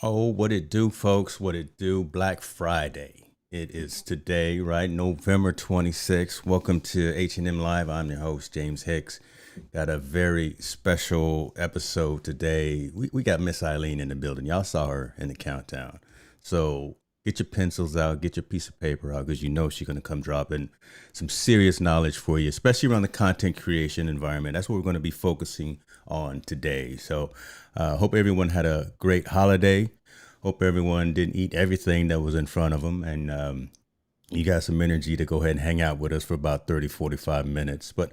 Oh, what it do, folks? What it do? Black Friday. It is today, right? November 26th. Welcome to H&M Live. I'm your host, James Hicks. Got a very special episode today. We got Miss Eileen in the building. Y'all saw her in the countdown. So get your pencils out, get your piece of paper out, because you know she's going to come dropping some serious knowledge for you, especially around the content creation environment. That's what we're going to be focusing on today. So hope everyone had a great holiday. Hope everyone didn't eat everything that was in front of them. And you got some energy to go ahead and hang out with us for about 30, 45 minutes. But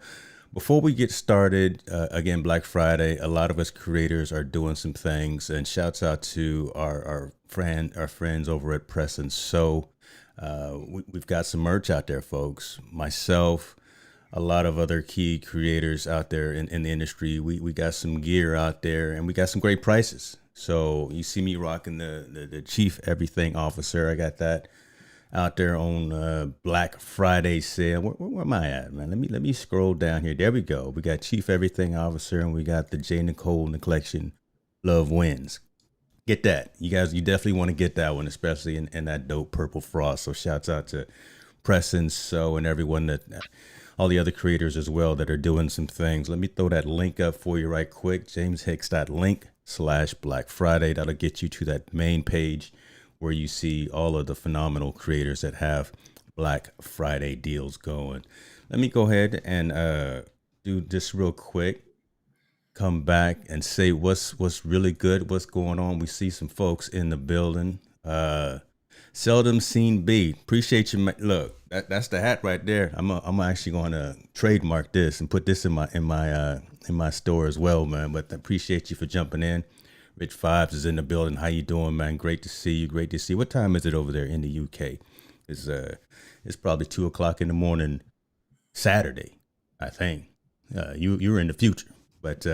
before we get started, again, Black Friday, a lot of us creators are doing some things, and shouts out to our friends over at Press and Sew. We've got some merch out there, folks. Myself, a lot of other key creators out there in the industry. We got some gear out there, and we got some great prices. So you see me rocking the Chief Everything Officer. I got that out there on Black Friday sale. Where am I at, man? Let me scroll down here. There we go. We got Chief Everything Officer, and we got the J. Nicole in the collection. Love wins. Get that, you guys. You definitely want to get that one, especially in that dope purple frost. So shouts out to Press and So and everyone that. All the other creators as well that are doing some things. Let me throw that link up for you right quick. JamesHicks.link/Black Friday. That'll get you to that main page where you see all of the phenomenal creators that have Black Friday deals going. Let me go ahead and do this real quick. Come back and say what's really good, what's going on. We see some folks in the building. Seldom seen B. Appreciate you. Look, that's the hat right there. I'm actually going to trademark this and put this in my store as well, man. But I appreciate you for jumping in. Rich Vibes is in the building. How you doing, man? Great to see you. Great to see. What time is it over there in the UK? It's probably 2 o'clock in the morning, Saturday, I think. You're in the future, but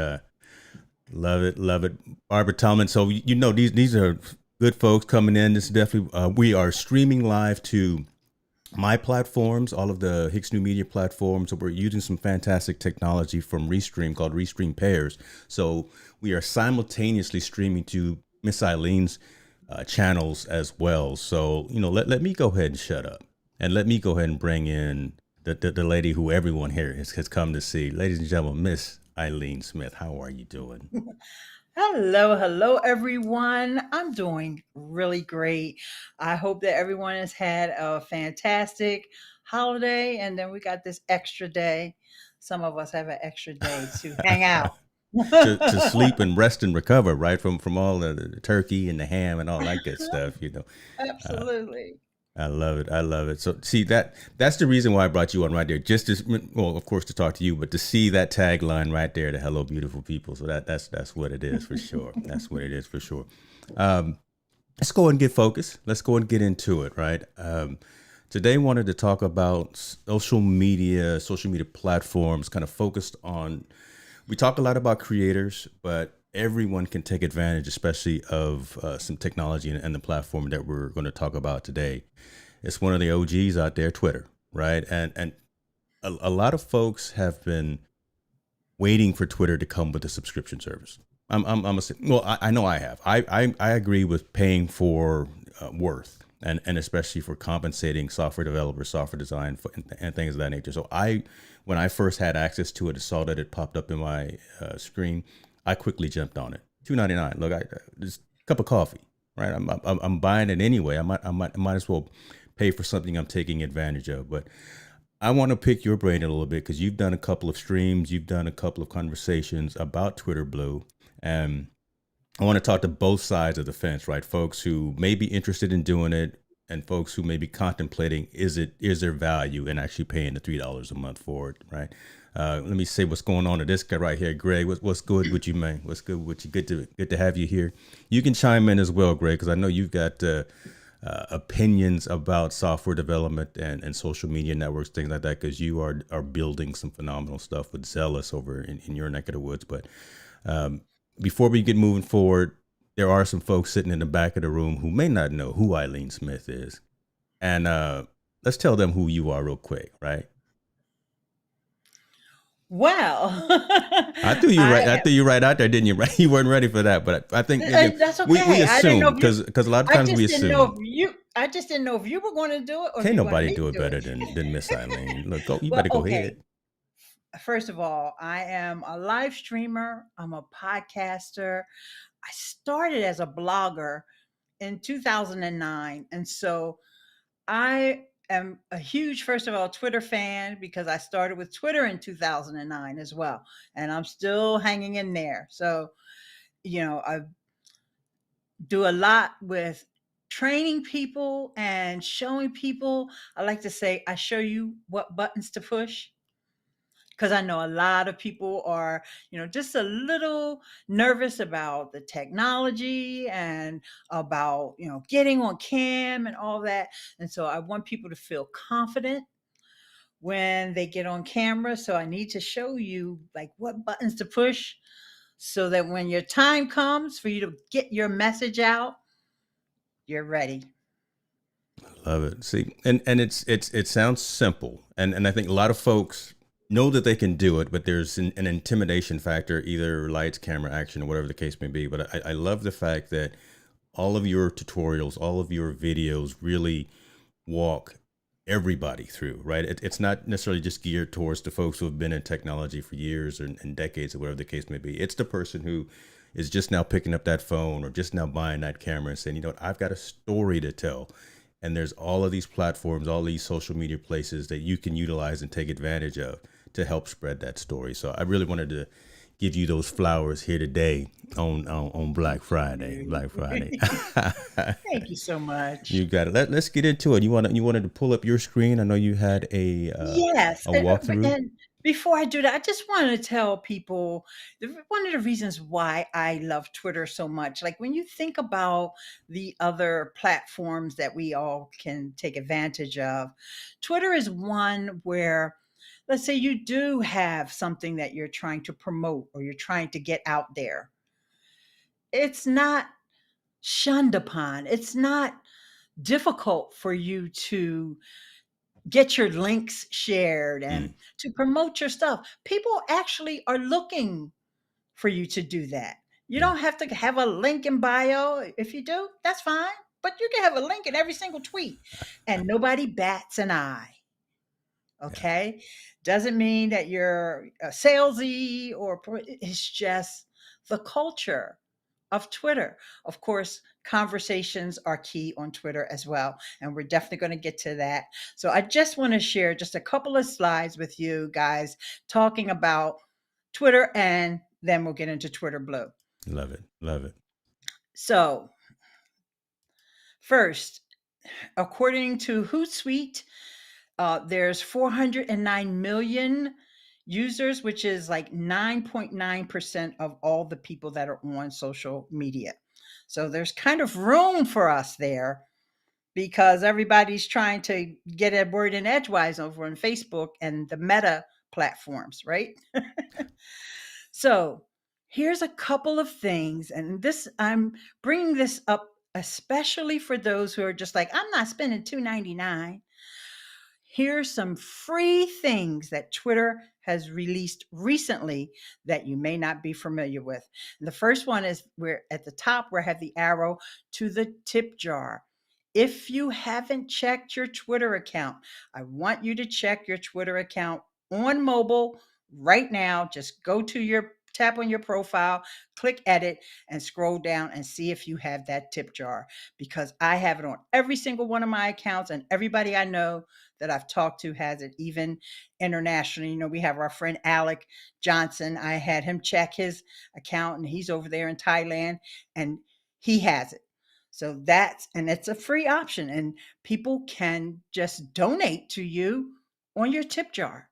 love it, love it, Barbara Tallman. So you know these are good folks coming in. This is definitely we are streaming live to my platforms, all of the Hicks New Media platforms. So we're using some fantastic technology from Restream called Restream Pairs. So we are simultaneously streaming to Miss Eileen's channels as well. So let me go ahead and shut up, and let me go ahead and bring in the lady who everyone here has come to see. Ladies and gentlemen, Miss Eileen Smith. How are you doing? Hello, hello, everyone. I'm doing really great. I hope that everyone has had a fantastic holiday, and then we got this extra day. Some of us have an extra day to hang out. to sleep and rest and recover, right, from all the turkey and the ham and all that good stuff. Uh, Absolutely. I love it. I love it. So see that's the reason why I brought you on right there. Just to, well, of course, to talk to you, but to see that tagline right there, the "Hello, beautiful people." So that's what it is for sure. That's what it is for sure. Um, let's go and get focused. Let's go and get into it. Right. Today, wanted to talk about social media platforms, kind of focused on. We talk a lot about creators, but everyone can take advantage, especially of some technology and the platform that we're going to talk about today. It's one of the OGs out there, Twitter, right? And a lot of folks have been waiting for Twitter to come with a subscription service. Well, I know I have. I agree with paying for worth, and especially for compensating software developers, software design, and things of that nature. So when I first had access to it, saw that it popped up in my screen, I quickly jumped on it. $2.99. Look, just a cup of coffee, right? I'm buying it anyway. I might as well pay for something I'm taking advantage of. But I want to pick your brain a little bit because you've done a couple of streams, you've done a couple of conversations about Twitter Blue, and I want to talk to both sides of the fence, right? Folks who may be interested in doing it, and folks who may be contemplating is there value in actually paying the $3 a month for it, right? Let me say what's going on to this guy right here, Greg. What's good with you, man? What's good with you? Good to have you here. You can chime in as well, Greg, because I know you've got opinions about software development and social media networks, things like that, because you are building some phenomenal stuff with Zealous over in your neck of the woods. But um, before we get moving forward, there are some folks sitting in the back of the room who may not know who Eileen Smith is, and let's tell them who you are real quick, right? Well, I threw you right. I I threw you right out there, didn't you? Right, you weren't ready for that. But I think again, that's we okay. I didn't know assume if you. because a lot of I times just we didn't know if assume you. I just didn't know if you were going to do it or if can't you wanted nobody me do to it do it. better than Miss Eileen. Look, go. You Well, better go okay. ahead. First of all, I am a live streamer. I'm a podcaster. I started as a blogger in 2009, and so I am a huge, first of all, Twitter fan because I started with Twitter in 2009 as well, and I'm still hanging in there. So I do a lot with training people and showing people. I like to say I show you what buttons to push because I know a lot of people are, just a little nervous about the technology and about, getting on cam and all that. And so I want people to feel confident when they get on camera. So I need to show you like what buttons to push so that when your time comes for you to get your message out, you're ready. Love it. See, and it sounds simple, and I think a lot of folks know that they can do it, but there's an intimidation factor, either lights, camera, action, or whatever the case may be. But I love the fact that all of your tutorials, all of your videos really walk everybody through, right? It's not necessarily just geared towards the folks who have been in technology for years and decades or whatever the case may be. It's the person who is just now picking up that phone or just now buying that camera and saying, you know what, I've got a story to tell. And there's all of these platforms, all these social media places that you can utilize and take advantage of to help spread that story. So I really wanted to give you those flowers here today on Black Friday. Black Friday. Thank you so You much. got it. Let's get into it. You wanted to pull up your screen. I know you had Yes, a walkthrough. and before I do that, I just wanted to tell people one of the reasons why I love Twitter so much. Like when you think about the other platforms that we all can take advantage of, Twitter is one where, let's say, you do have something that you're trying to promote or you're trying to get out there. It's not shunned upon. It's not difficult for you to get your links shared Mm, and to promote your stuff. People actually are looking for you to do that. You yeah, don't have to have a link in bio. If you do, that's fine. But you can have a link in every single tweet and nobody bats an eye. yeah. Okay. Doesn't mean that you're a salesy it's just the culture of Twitter. Of course, conversations are key on Twitter as well. And we're definitely going to get to that. So I just want to share just a couple of slides with you guys talking about Twitter and then we'll get into Twitter Blue. Love it. Love it. So, first, according to Hootsuite, there's 409 million users, which is like 9.9% of all the people that are on social media. So there's kind of room for us there because everybody's trying to get a word in edgewise over on Facebook and the meta platforms, right? So here's a couple of things, and this I'm bringing this up especially for those who are just like, I'm not spending $2.99. Here's some free things that Twitter has released recently that you may not be familiar with. And the first one is we're at the top where I have the arrow to the tip jar. If you haven't checked your Twitter account, I want you to check your Twitter account on mobile right now. Just go to your tap on your profile, click edit, and scroll down and see if you have that tip jar because I have it on every single one of my accounts, and everybody I know that I've talked to has it, even internationally. We have our friend Alec Johnson. I had him check his account, and he's over there in Thailand, and he has it. So and it's a free option, and people can just donate to you on your tip jar.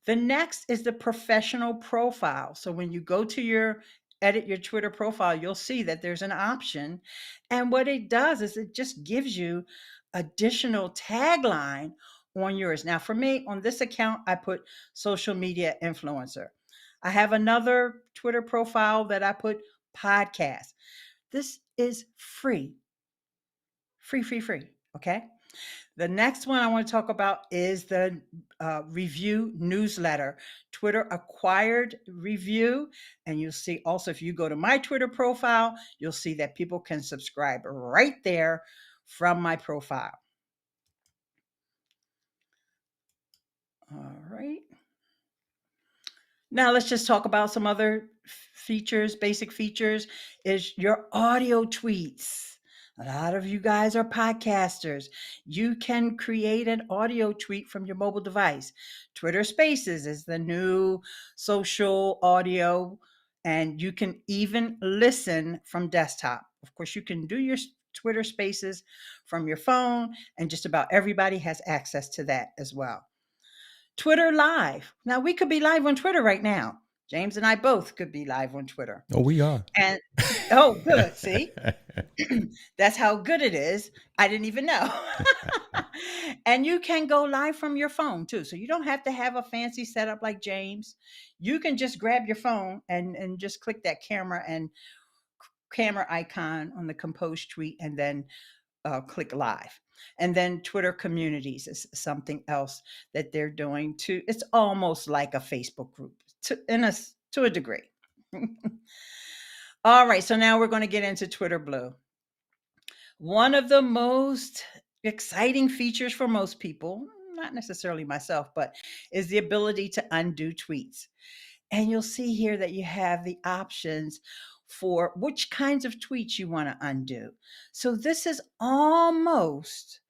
The next is the professional profile. So when you go to edit your Twitter profile, you'll see that there's an option. And what it does is it just gives you additional tagline on yours. Now, for me, on this account, I put social media influencer. I have another Twitter profile that I put podcast. This is free, free, free, free. Okay. The next one I want to talk about is the review newsletter. Twitter acquired review. And you'll see also, if you go to my Twitter profile, you'll see that people can subscribe right there from my profile. All right. Now let's just talk about some other features, basic features is your audio tweets. A lot of you guys are podcasters. You can create an audio tweet from your mobile device. Twitter Spaces is the new social audio, and you can even listen from desktop. Of course, you can do your Twitter Spaces from your phone, and just about everybody has access to that as well. Twitter Live. Now, we could be live on Twitter right now. James and I both could be live on Twitter. Oh, we are. And oh, good. See, that's how good it is. I didn't even know. And you can go live from your phone too. So you don't have to have a fancy setup like James. You can just grab your phone and just click that camera icon on the composed tweet and then click live. And then Twitter communities is something else that they're doing too. It's almost like a Facebook group to a degree. All right, so now we're going to get into Twitter Blue. One of the most exciting features for most people, not necessarily myself, but is the ability to undo tweets. And you'll see here that you have the options for which kinds of tweets you want to undo. So this is almost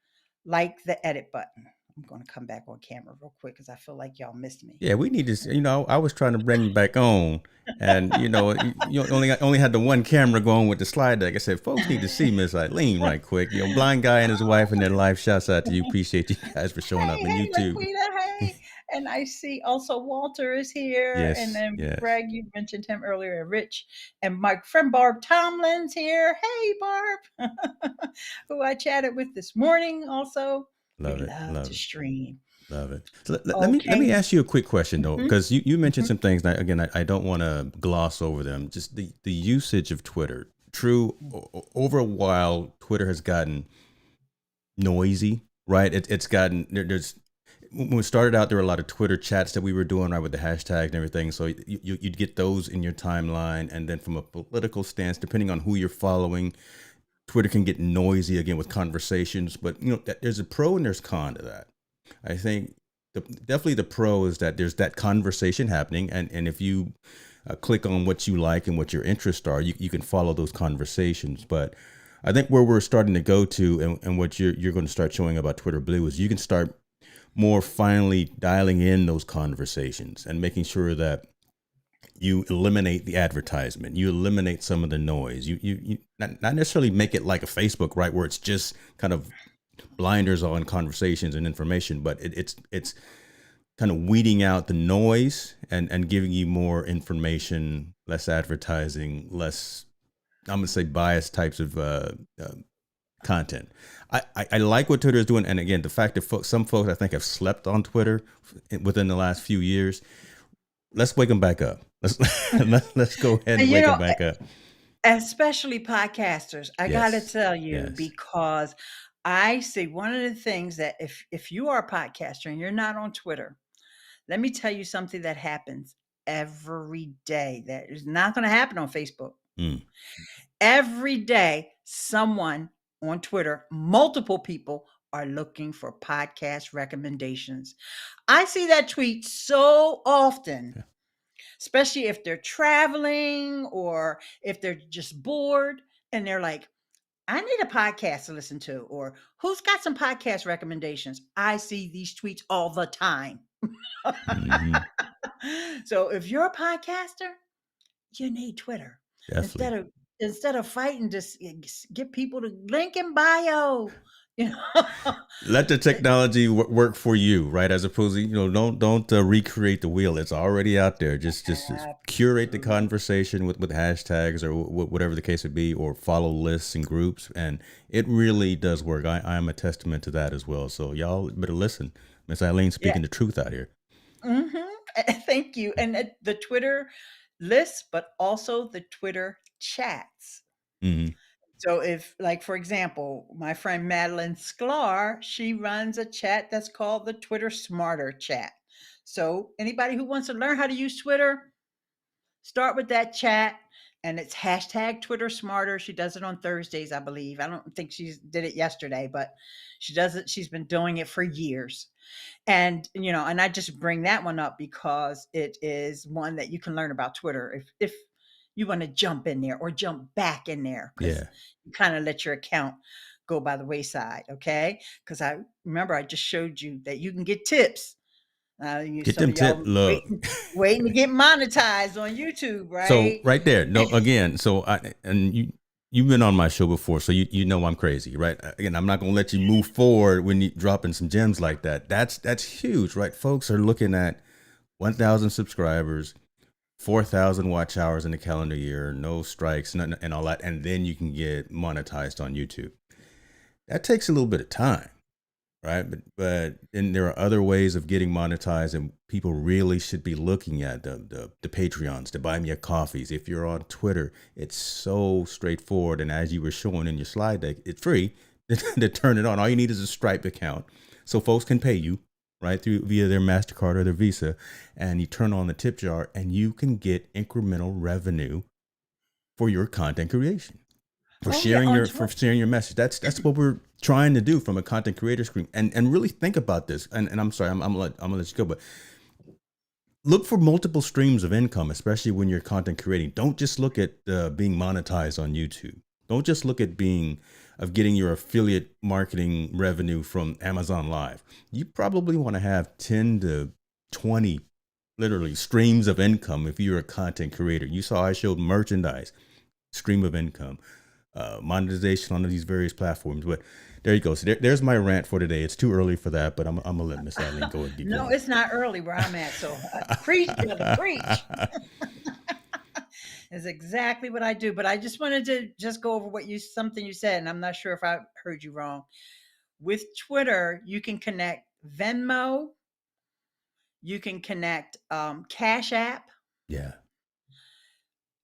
like the edit button. I'm going to come back on camera real quick because I feel like y'all missed me. Yeah, we need to. I was trying to bring you back on, and you only had the one camera going with the slide deck. I said, folks need to see Miss Eileen right quick. Blind guy and his wife and their live. Shouts out to you. Appreciate you guys for showing up on YouTube. Laquita, hey. And I see also Walter is here. Yes, and then yes. Greg, you mentioned him earlier, and Rich. And my friend Barb Tomlin's here. Hey, Barb, who I chatted with this morning also. Love to stream. Love it. So let me ask you a quick question though, because you mentioned some things that, again, I don't want to gloss over them. Just the usage of Twitter. True, over a while, Twitter has gotten noisy, right? It's gotten there's. When we started out, there were a lot of Twitter chats that we were doing, right, with the hashtag and everything. So you'd get those in your timeline. And then from a political stance, depending on who you're following, Twitter can get noisy again with conversations. But, there's a pro and there's con to that. I think definitely the pro is that there's that conversation happening. And if you click on what you like and what your interests are, you can follow those conversations. But I think where we're starting to go to and what you're going to start showing about Twitter Blue is you can start more finally dialing in those conversations and making sure that you eliminate the advertisement, you eliminate some of the noise, you not necessarily make it like a Facebook, right, where it's just kind of blinders on conversations and information, but it's kind of weeding out the noise and giving you more information, less advertising, less, I'm going to say, biased types of content. I like what Twitter is doing. And again, the fact that some folks I think have slept on Twitter within the last few years, let's wake them back up. Let's go ahead and wake them back up. Especially podcasters. I got to tell you, because I see one of the things that if you are a podcaster and you're not on Twitter, let me tell you something that happens every day that is not going to happen on Facebook. Every day, someone on Twitter, multiple people are looking for podcast recommendations. I see that tweet so often, especially if they're traveling or if they're just bored and they're like, I need a podcast to listen to, or who's got some podcast recommendations? I see these tweets all the time. So if you're a podcaster, you need Twitter. Definitely. Instead of fighting to get people to link in bio, let the technology work for you, right? As opposed to, don't recreate the wheel. It's already out there. Just curate the conversation with hashtags or whatever the case would be, or follow lists and groups. And it really does work. I'm a testament to that as well. So y'all better listen. Miss Eileen speaking the truth out here. Thank you. And the Twitter lists, but also the Twitter chats. So if, like, for example, my friend Madeline Sklar, she runs a chat that's called the Twitter Smarter chat. So anybody who wants to learn how to use Twitter, start with that chat, and it's hashtag Twitter Smarter. She does it on Thursdays, I believe. I don't think she did it yesterday, but she does it. She's been doing it for years. And and I just bring that one up because it is one that you can learn about Twitter if you want to jump in there or jump back in there, because Yeah. you kind of let your account go by the wayside. Okay, because I remember I just showed you that you can get tips. Get Some them of y'all tip. Look. waiting to get monetized on YouTube, So right? right there, no, again, so I and you've been on my show before, so you know I'm crazy, right? Again, I'm not gonna let you move forward when you dropping some gems like that. That's huge, right? Folks are looking at 1,000 subscribers, 4,000 watch hours in the calendar year, no strikes, and all that, and then you can get monetized on YouTube. That takes a little bit of time, right? But and there are other ways of getting monetized, and people really should be looking at the Patreons, the Buy Me a Coffees. If you're on Twitter, it's so straightforward, and as you were showing in your slide deck, it's free to turn it on. All you need is a Stripe account, so folks can pay you right through via their MasterCard or their Visa, and you turn on the tip jar, and you can get incremental revenue for your content creation, Oh yeah, on for Twitter. sharing your message. That's what we're trying to do from a content creator screen. And really think about this. And I'm sorry, I'm gonna let you go, but look for multiple streams of income, especially when you're content creating. Don't just look at being monetized on YouTube. Don't just look at being of getting your affiliate marketing revenue from Amazon Live. You probably want to have 10 to 20 literally streams of income if you're a content creator. You saw I showed merchandise, stream of income, monetization on these various platforms. But there you go. So there's my rant for today. It's too early for that, but I'm gonna let Miss Eileen go and keep No, going. it's not early where I'm at. So preach, brother, preach. Is exactly what I do. But I just wanted to just go over something you said, and I'm not sure if I heard you wrong. With Twitter, you can connect Venmo, you can connect Cash App, Yeah.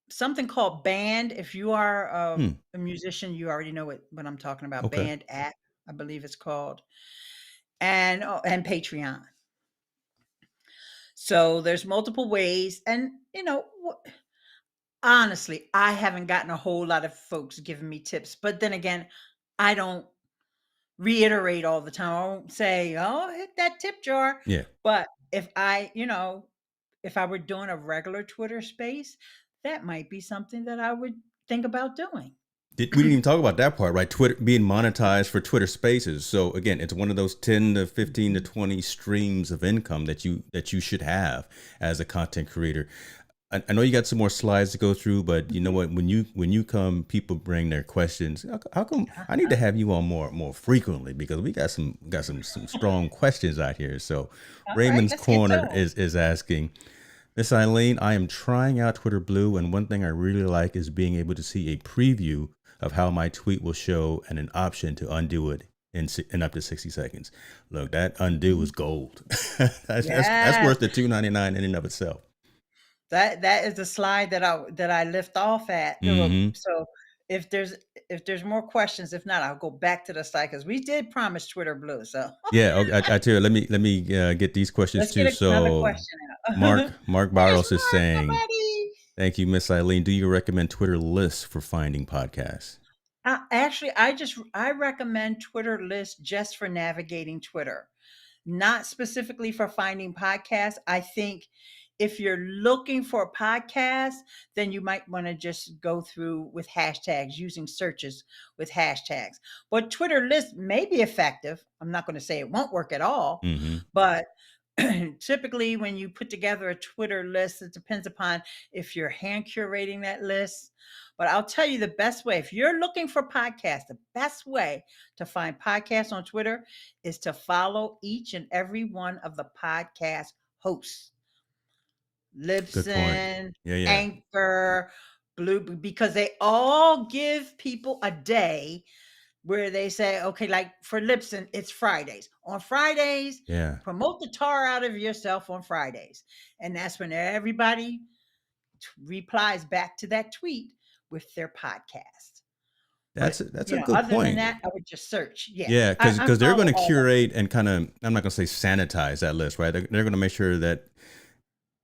something called Band. If you are Hmm. a musician, you already know what I'm talking about. Okay. Band app, I believe it's called, and Patreon. So there's multiple ways, and honestly, I haven't gotten a whole lot of folks giving me tips, but then again, I don't reiterate all the time. I won't say, "Oh, hit that tip jar." Yeah. But if I were doing a regular Twitter space, that might be something that I would think about doing. We didn't even talk about that part, right? Twitter being monetized for Twitter Spaces. So again, it's one of those 10 to 15 to 20 streams of income that you should have as a content creator. I know you got some more slides to go through, but you know what? When you come, people bring their questions. How come I need to have you on more frequently, because we got some strong questions out here. So All right, Raymond's let's get to Corner 'em. is asking, Miss Eileen, I am trying out Twitter Blue, and one thing I really like is being able to see a preview of how my tweet will show and an option to undo it in up to 60 seconds. Look, that undo is gold. That's Yes, worth the $2.99 in and of itself. that is the slide that I lift off at. Hmm. So if there's more questions, if not, I'll go back to the slide because we did promise Twitter Blue. So Yeah, okay, I tell you, let me get these questions let's too. get another So question out. Mark There's Barros is Mark saying, already. "Thank you, Miss Eileen. Do you recommend Twitter lists for finding podcasts?" Actually, I recommend Twitter lists just for navigating Twitter, not specifically for finding podcasts. I think if you're looking for a podcast, then you might want to just go through with hashtags, using searches with hashtags. But Twitter lists may be effective. I'm not going to say it won't work at all, Hmm. but typically when you put together a Twitter list, it depends upon if you're hand curating that list. But I'll tell you the best way, if you're looking for podcasts, the best way to find podcasts on Twitter is to follow each and every one of the podcast hosts. Good point. Libsyn, Yeah, yeah, Anchor, Blue, because they all give people a day where they say, okay, like for Libsyn, it's Fridays. On Fridays, yeah. promote the tar out of yourself on Fridays. And that's when everybody replies back to that tweet with their podcast. But That's a good other than point. that, I would just search. Yeah, Yeah, I because they're going follow to all of curate and kind of, I'm not going to say sanitize that list, right? They're going to make sure that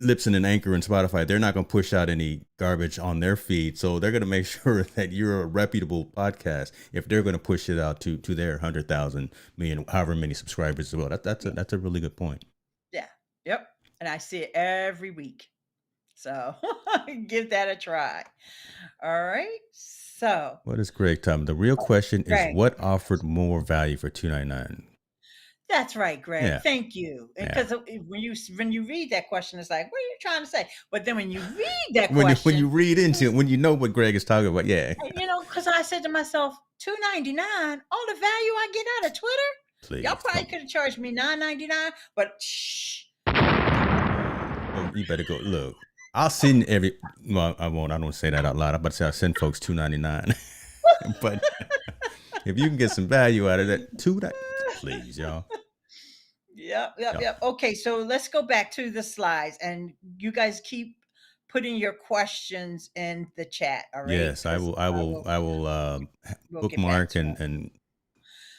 Lipson and Anchor and Spotify, they're not going to push out any garbage on their feed. So they're going to make sure that you're a reputable podcast if they're going to push it out to their 100,000 million, however many subscribers as well. them. That's a really good point. Yeah. Yep. And I see it every week. So give that a try. All right. So, What is Greg Tom? The real question is Greg, what offered more value for 299? that's right, Greg. Yeah, Thank you. yeah. Because when you read that question, it's like, what are you trying to say? But then when you read that When you question, read into it, when you know what Greg is talking about, yeah. because I said to myself, $2.99, all the value I get out of Twitter. Y'all Please, probably come. could have charged me $9.99, but shh. Oh, you better go. Look, I'll send every. Well, I won't. I don't say that out loud. I'm about to say I'll send folks $2.99. But if you can get some value out of that, please, y'all. Yep, yep, Y'all. yep. Okay, so let's go back to the slides, and you guys keep putting your questions in the chat. All right, Yes, I because will. I I will. will. I will We'll get back bookmark to them. and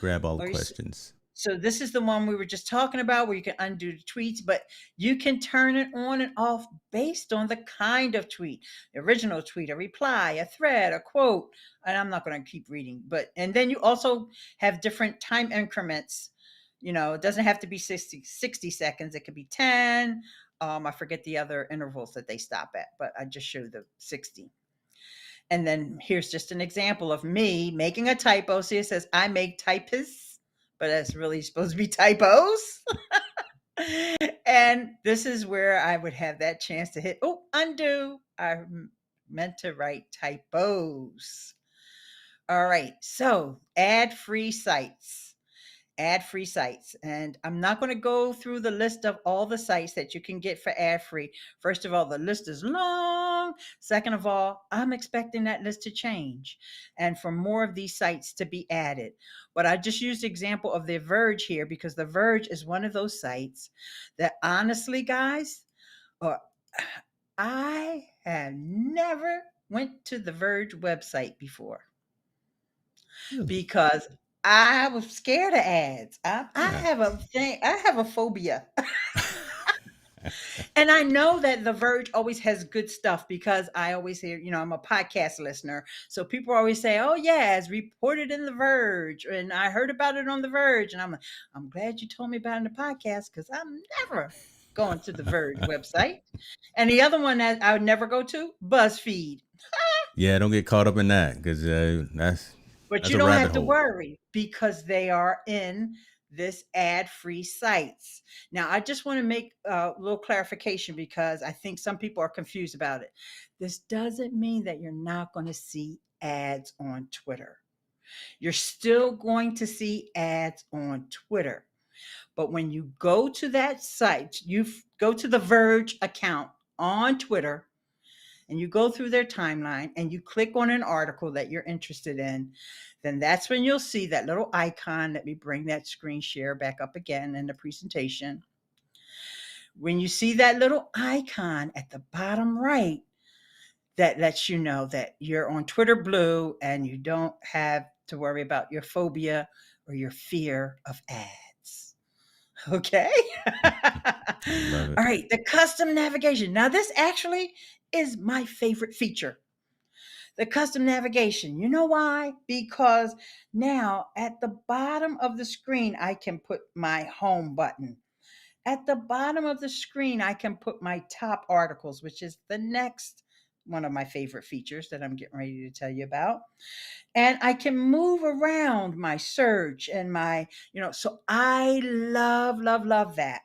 grab all the All right, questions. so this is the one we were just talking about where you can undo the tweets, but you can turn it on and off based on the kind of tweet. The original tweet, a reply, a thread, a quote. And I'm not going to keep reading, and then you also have different time increments. It doesn't have to be 60 seconds. It could be 10. I forget the other intervals that they stop at, but I just showed the 60. And then here's just an example of me making a typo. See, it says I make typists, but that's really supposed to be typos. And this is where I would have that chance to hit, undo. I meant to write typos. All right. So ad free sites. Ad free sites. And I'm not going to go through the list of all the sites that you can get for ad free. First of all, the list is long. Second of all, I'm expecting that list to change and for more of these sites to be added. But I just used the example of The Verge here because The Verge is one of those sites that honestly, guys, uh, I have never went to the Verge website before Really? because I was scared of ads. I Yeah. have a thing. I have a phobia, and I know that The Verge always has good stuff because I always hear. I'm a podcast listener, so people always say, "Oh yeah, it's reported in The Verge," and I heard about it on The Verge, and I'm glad you told me about it in the podcast because I'm never going to the Verge website. And the other one that I would never go to, BuzzFeed. Yeah, don't get caught up in that because But that's you a don't rabbit have to hole. worry because they are in this ad-free sites. Now, I just want to make a little clarification because I think some people are confused about it. This doesn't mean that you're not going to see ads on Twitter. You're still going to see ads on Twitter. But when you go to that site, you go to the Verge account on Twitter and you go through their timeline and you click on an article that you're interested in, then that's when you'll see that little icon. Let me bring that screen share back up again in the presentation. When you see that little icon at the bottom right, that lets you know that you're on Twitter Blue and you don't have to worry about your phobia or your fear of ads. Okay. I love it. All right. The custom navigation. Now, this actually is my favorite feature. The custom navigation. You know why? Because now at the bottom of the screen, I can put my home button. At the bottom of the screen, I can put my top articles, which is the next one of my favorite features that I'm getting ready to tell you about. And I can move around my search and so I love, love, love that.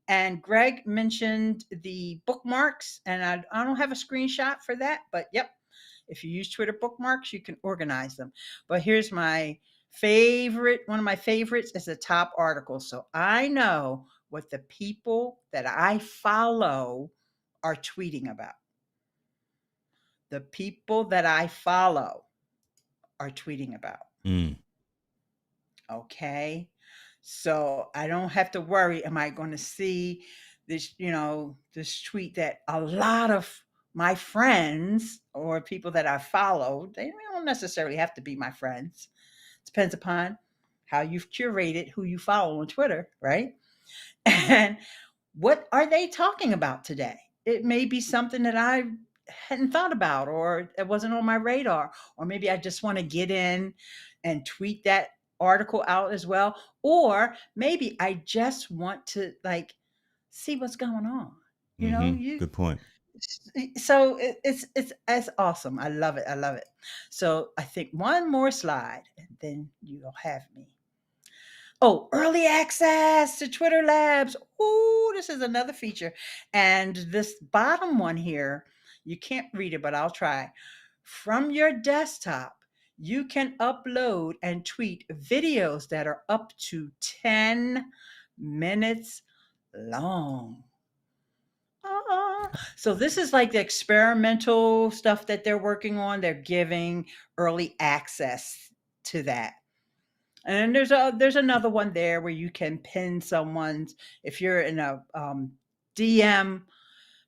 And Greg mentioned the bookmarks, and I don't have a screenshot for that, but yep, if you use Twitter bookmarks, you can organize them. But here's my favorite one of my favorites is the top article. So I know what the people that I follow are tweeting about. The people that I follow are tweeting about. Mm. Okay. So I don't have to worry. Am I going to see this tweet that a lot of my friends or people that I follow, they don't necessarily have to be my friends. Depends upon how you've curated who you follow on Twitter, right? And what are they talking about today? It may be something that I hadn't thought about or it wasn't on my radar, or maybe I just want to get in and tweet that article out as well, or maybe I just want to like see what's going on. You know, you Good point. so it's awesome. I love it. I love it. So I think one more slide and then you'll have me. Oh, early access to Twitter Labs. Ooh, this is another feature. And this bottom one here, you can't read it, but I'll try. From your desktop, you can upload and tweet videos that are up to 10 minutes long. So this is like the experimental stuff that they're working on. They're giving early access to that. And then there's another one there where you can pin someone's if you're in a DM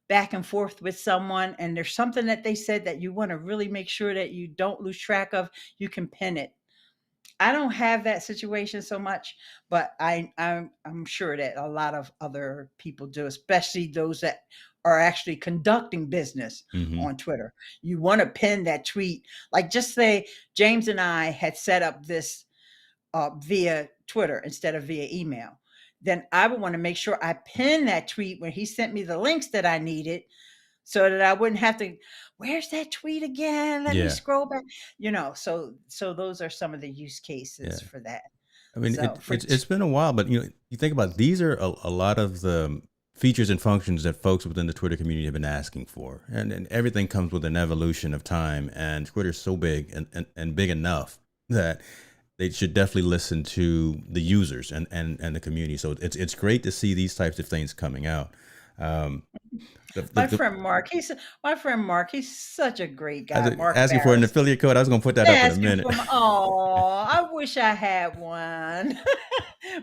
back and forth with someone and there's something that they said that you want to really make sure that you don't lose track of, you can pin it. I don't have that situation so much, but I'm sure that a lot of other people do, especially those that are actually conducting business Hmm. on Twitter. You want to pin that tweet. Like just say James and I had set up this via Twitter instead of via email, then I would want to make sure I pin that tweet when he sent me the links that I needed so that I wouldn't have to, where's that tweet again? Let me Yeah. scroll back. So those are some of the use cases Yeah. for that. I mean, So for it's been a while, but you think about these are a lot of the features and functions that folks within the Twitter community have been asking for, and everything comes with an evolution of time. And Twitter's so big and big enough that they should definitely listen to the users and the community. So it's great to see these types of things coming out. Um, my the friend Mark, he's such a great as guy. Mark asking for an Barris. affiliate code, I was going to put that up in a Asking minute. for my, oh, I wish I had one.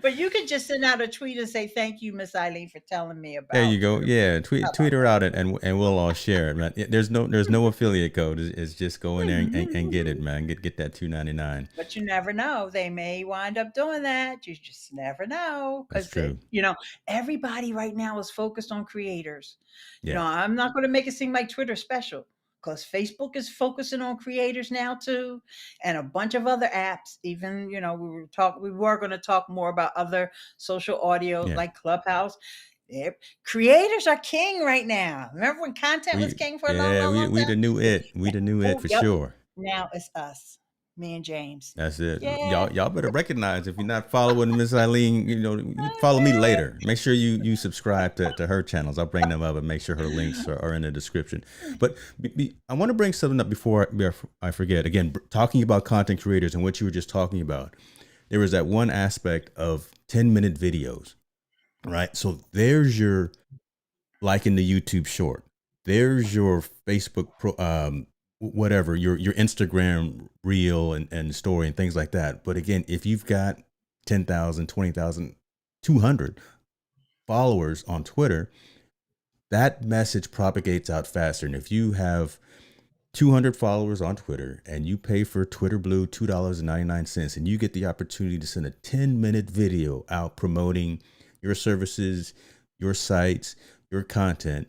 But you could just send out a tweet and say, thank you, Miss Eileen, for telling me There you about go. Twitter. Yeah, How tweet about her out and we'll all share it, man. There's no affiliate code. It's just go in there and get it, that? man. Get that 2.99. But you never know. They may wind up doing that. You just never know. That's Because, true. everybody right now is focused on creators. Yeah. I'm not going to make it seem like Twitter's special because Facebook is focusing on creators now too, and a bunch of other apps. Even, we were going to talk more about other social audio Yeah. like Clubhouse. Creators are king right now. Remember when content was We king for a long, yeah, long, long we the time? new it. We the new it Oh, for yep. sure. Now it's us, me and James. That's it. Yeah. Y'all better recognize if you're not following Miss Eileen, you follow me later. Make sure you subscribe to her channels. I'll bring them up and make sure her links are in the description. But I want to bring something up before I forget. Again, talking about content creators and what you were just talking about. There was that one aspect of 10-minute videos, right? So there's your, like in the YouTube short, there's your Facebook whatever, your Instagram reel and story and things like that. But again, if you've got 10,000, 20,000, 200 followers on Twitter, that message propagates out faster. And if you have 200 followers on Twitter and you pay for Twitter Blue $2.99 and you get the opportunity to send a 10-minute video out promoting your services, your sites, your content,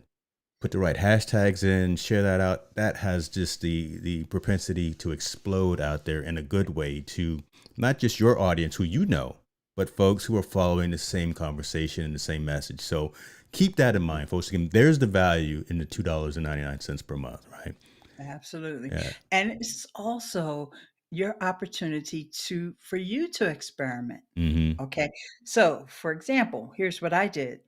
put the right hashtags in, share that out, that has just the propensity to explode out there in a good way to not just your audience who you know, but folks who are following the same conversation and the same message. So keep that in mind, folks. Again, there's the value in the $2.99 per month, right? Absolutely. Yeah. And it's also your opportunity for you to experiment. Mm-hmm. Okay. So, for example, here's what I did.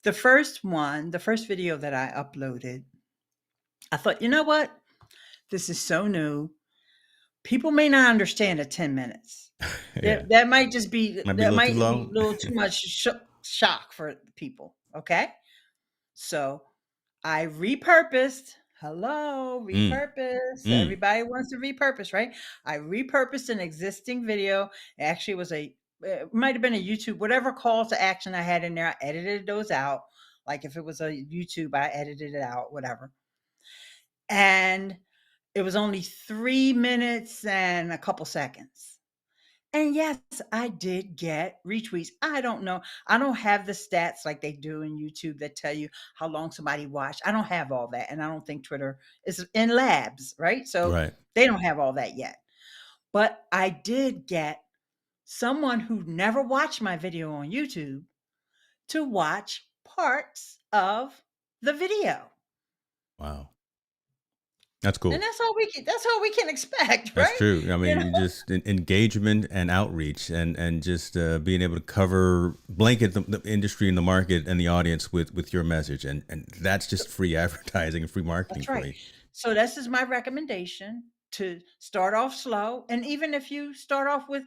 The first video that I uploaded, I thought, you know what? This is so new. People may not understand the 10 minutes. Yeah. That might just be, Might be a that little too might be long. a little too much shock for people. Okay. So I repurposed. Hello, Mm, repurpose. mm. Everybody wants to repurpose, right? I repurposed an existing video. It actually was it might have been a YouTube, whatever call to action I had in there. I edited those out, Like if it was a YouTube, I edited it out, whatever. And it was only 3 minutes and a couple seconds. And yes, I did get retweets. I don't know. I don't have the stats like they do in YouTube that tell you how long somebody watched. I don't have all that. And I don't think Twitter is in labs, right? So Right. they don't have all that yet. But I did get someone who never watched my video on YouTube to watch parts of the video. Wow. That's And cool. that's all we can expect, That's right? true. I You mean, know? you just engagement and outreach, and just being able to cover blanket the industry and the market and the audience with your message, and that's just free advertising and free marketing That's for right. you. So this is my recommendation to start off slow. And even if you start off with,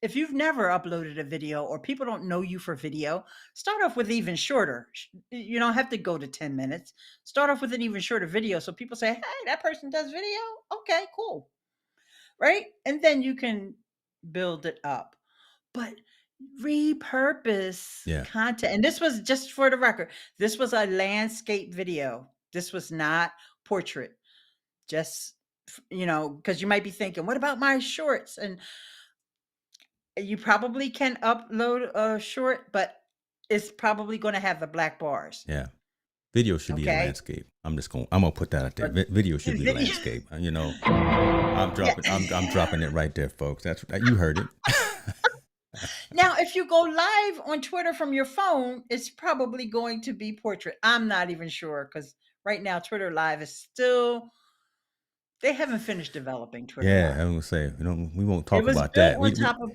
if you've never uploaded a video or people don't know you for video, start off with even shorter. You don't have to go to 10 minutes. Start off with an even shorter video. So people say, hey, that person does video. Okay, cool. Right. And then you can build it up. But repurpose Yeah. content. And this was just for the record, this was a landscape video. This was not portrait. Just, because you might be thinking, what about my shorts? And you probably can upload a short, but it's probably going to have the black bars. Yeah. Video should be a Okay. landscape. I'm gonna put that out there. Video should be a landscape. I'm dropping. I'm dropping it right there, folks. That's you heard it. Now, if you go live on Twitter from your phone, it's probably going to be portrait. I'm not even sure because right now Twitter Live is still, they haven't finished developing Twitter Yeah, Live. I'm gonna say we won't It talk was about built that. on top of.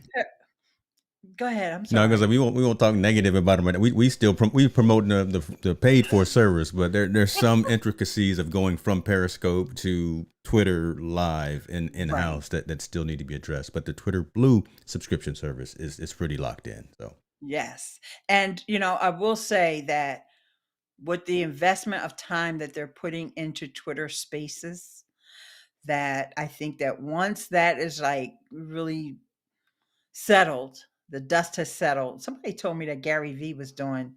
Go ahead. I'm No, because sorry. we won't talk negative about them. We still we promote the paid for servers, but there's some intricacies of going from Periscope to Twitter Live in Right. house that still need to be addressed. But the Twitter Blue subscription service is pretty locked in. So Yes. And, I will say that with the investment of time that they're putting into Twitter Spaces, that I think that once that is like really settled, the dust has settled. Somebody told me that Gary Vee was doing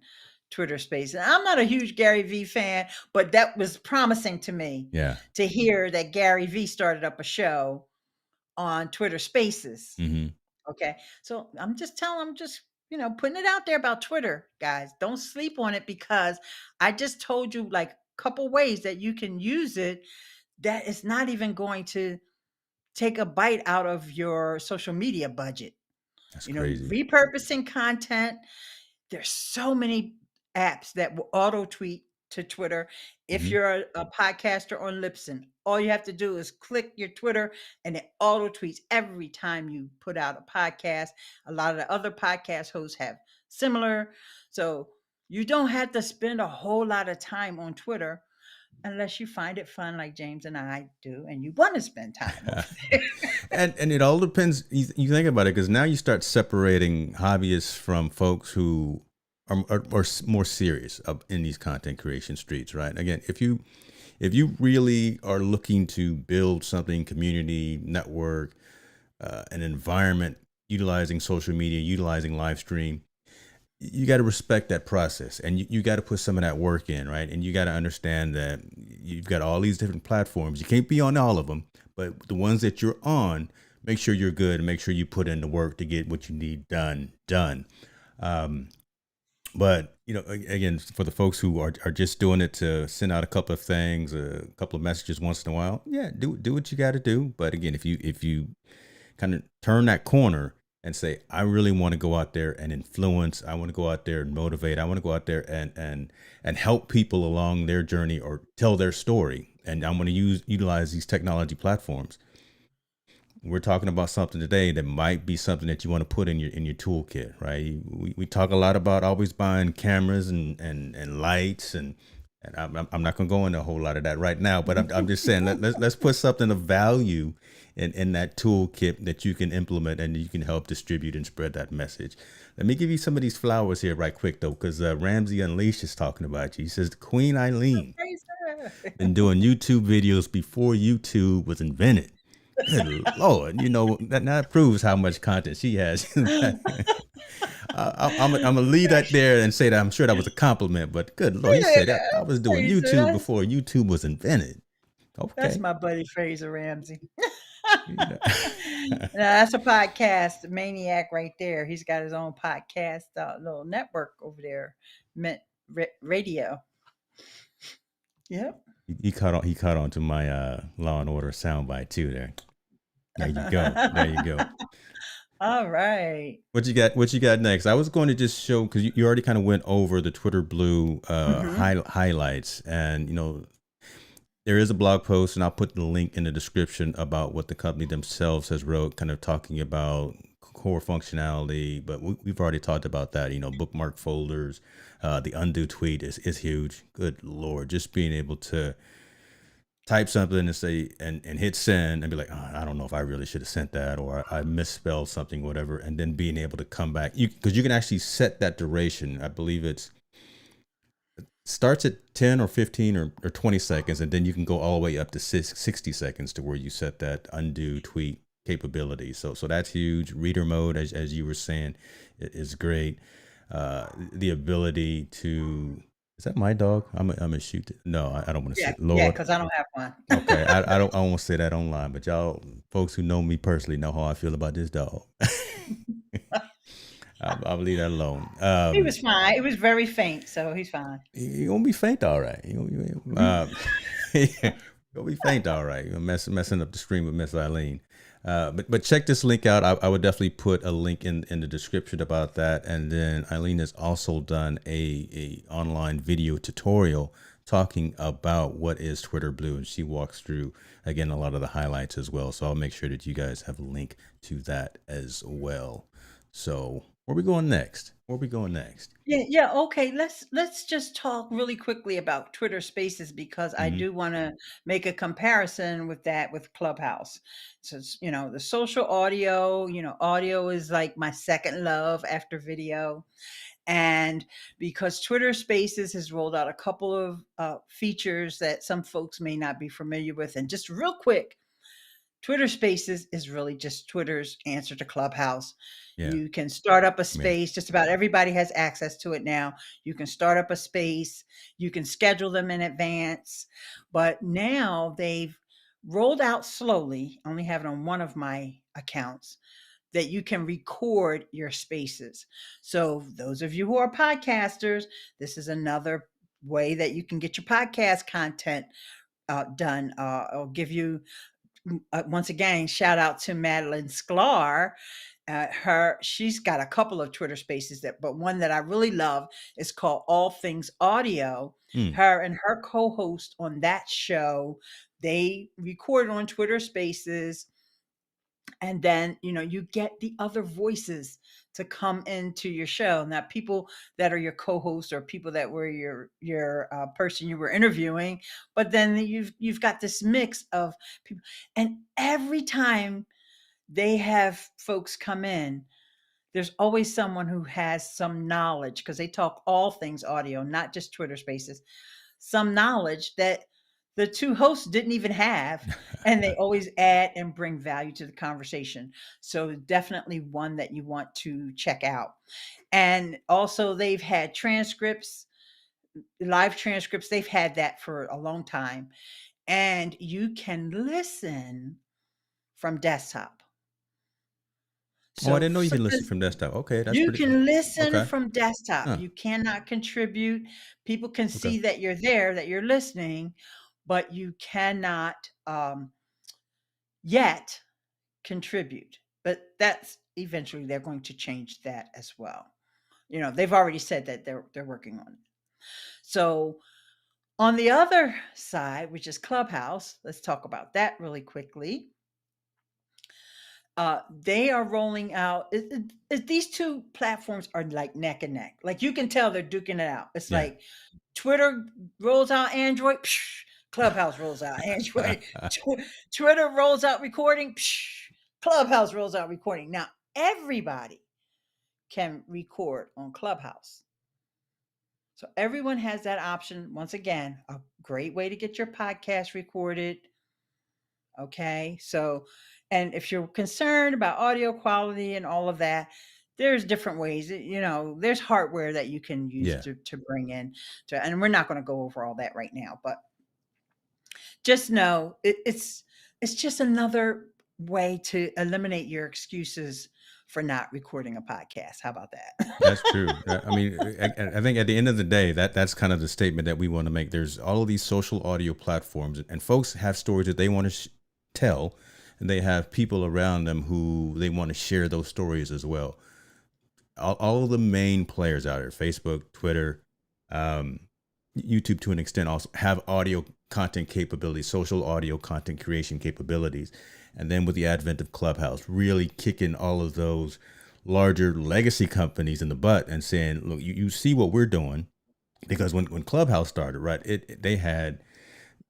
Twitter Spaces. I'm not a huge Gary Vee fan, but that was promising to me yeah. to hear that Gary Vee started up a show on Twitter Spaces. Mm-hmm. Okay. So I'm just putting it out there about Twitter, guys. Don't sleep on it because I just told you like a couple ways that you can use it that is not even going to take a bite out of your social media budget. That's crazy. Repurposing content. There's so many apps that will auto tweet to Twitter. If you're a podcaster on Libsyn, all you have to do is click your Twitter and it auto tweets every time you put out a podcast. A lot of the other podcast hosts have similar. So you don't have to spend a whole lot of time on Twitter unless you find it fun like James and I do and you want to spend time over there. and it all depends. You think about it because now you start separating hobbyists from folks who are more serious in these content creation streets, right? Again, if you really are looking to build something, community, network, an environment, utilizing social media, utilizing live stream, you got to respect that process and you got to put some of that work in, right? And you got to understand that you've got all these different platforms. You can't be on all of them, but the ones that you're on, make sure you're good and make sure you put in the work to get what you need done. But again, for the folks who are just doing it to send out a couple of things, a couple of messages once in a while, yeah, do what you got to do. But again, if you kind of turn that corner and say, I really want to go out there and influence, I want to go out there and motivate, I want to go out there and help people along their journey or tell their story, and I'm going to utilize these technology platforms. We're talking about something today that might be something that you want to put in your toolkit, right? We talk a lot about always buying cameras and lights, and I'm not going to go into a whole lot of that right now, but I'm just saying let's put something of value in that toolkit that you can implement and you can help distribute and spread that message. Let me give you some of these flowers here right quick though, because Ramsey Unleashed is talking about you. He says Queen Eileen been doing YouTube videos before YouTube was invented. Good Lord, that proves how much content she has. I'm gonna leave that there and say that I'm sure that was a compliment, but good Lord, he said that I was doing YouTube Fraser, before YouTube was invented. that's Okay. my buddy Fraser Ramsey. You know. Now, that's a podcast maniac right there. He's got his own podcast little network over there, Mint Radio. Yep. He caught on to my Law and Order soundbite too. There you go. There you go. All right. What you got? What you got next? I was going to just show because you already kind of went over the Twitter Blue Hmm. highlights, and there is a blog post, and I'll put the link in the description about what the company themselves has wrote, kind of talking about core functionality. But we've already talked about that. Bookmark folders, the undo tweet is huge. Good Lord, just being able to type something and say and hit send and be like, oh, I don't know if I really should have sent that, or I misspelled something, whatever, and then being able to come back, because you can actually set that duration. I believe it starts at 10 or 15 or 20 seconds, and then you can go all the way up to 60 seconds to where you set that undo tweet capability. So that's huge. Reader mode, as you were saying, is great. The ability to, is that my dog? I'm gonna shoot it. No, I don't want to say Yeah, it. yeah, Lord. because I don't have one. Okay, I won't say that online, but y'all folks who know me personally know how I feel about this dog. I'll leave that alone. He was fine. It was very faint, so he's fine. He gonna be faint, all right. He gonna be faint, all right. You're messing up the stream with Miss Eileen. But check this link out. I would definitely put a link in the description about that. And then Eileen has also done a online video tutorial talking about what is Twitter Blue, and she walks through again a lot of the highlights as well. So I'll make sure that you guys have a link to that as well. So where we going next? Where we going next? Yeah, yeah, okay. Let's just talk really quickly about Twitter Spaces because I Hmm. do want to make a comparison with that with Clubhouse. So, the social audio, audio is like my second love after video. And because Twitter Spaces has rolled out a couple of features that some folks may not be familiar with, and just real quick, Twitter Spaces is really just Twitter's answer to Clubhouse. Yeah, You can start up a yeah. space. Just about everybody has access to it now. You can start up a space. You can schedule them in advance. But now they've rolled out slowly, only have it on one of my accounts, that you can record your spaces. So, those of you who are podcasters, this is another way that you can get your podcast content done. I'll give you once again, shout out to Madeline Sklar. She's got a couple of Twitter spaces but one that I really love is called All Things Audio. Mm. Her and her co-host on that show, they record on Twitter spaces, and then you get the other voices to come into your show. Now, people that are your co-hosts or people that were your person you were interviewing, but then you've got this mix of people, and every time they have folks come in, there's always someone who has some knowledge, because they talk all things audio, not just Twitter spaces, some knowledge that the two hosts didn't even have, and they always add and bring value to the conversation. So definitely one that you want to check out. And also they've had transcripts, live transcripts. They've had that for a long time, and you can listen from desktop. Oh, I So didn't know you for can listen this, from desktop. Okay, that's you pretty cool. can listen Okay. from desktop. Huh. You cannot contribute. People can Okay. see that you're there, that you're listening, but you cannot yet contribute. But that's eventually they're going to change that as well. They've already said that they're working on it. So on the other side, which is Clubhouse, let's talk about that really quickly. They are rolling out. These two platforms are like neck and neck. Like you can tell they're duking it out. It's Yeah. like Twitter rolls out Android, Clubhouse rolls out Android. Twitter rolls out recording, Clubhouse rolls out recording. Now everybody can record on Clubhouse. So everyone has that option. Once again, a great way to get your podcast recorded. Okay. So, and if you're concerned about audio quality and all of that, there's different ways. There's hardware that you can use Yeah. to bring in and we're not going to go over all that right now, but just know it's just another way to eliminate your excuses for not recording a podcast. How about that? That's true. I mean, I think at the end of the day, that's kind of the statement that we want to make. There's all of these social audio platforms, and folks have stories that they want to tell, and they have people around them who they want to share those stories as well. All of the main players out there, Facebook, Twitter, um, YouTube to an extent, also have audio content capabilities, social audio content creation capabilities. And then with the advent of Clubhouse, really kicking all of those larger legacy companies in the butt and saying, look, you see what we're doing. Because when Clubhouse started, right, they had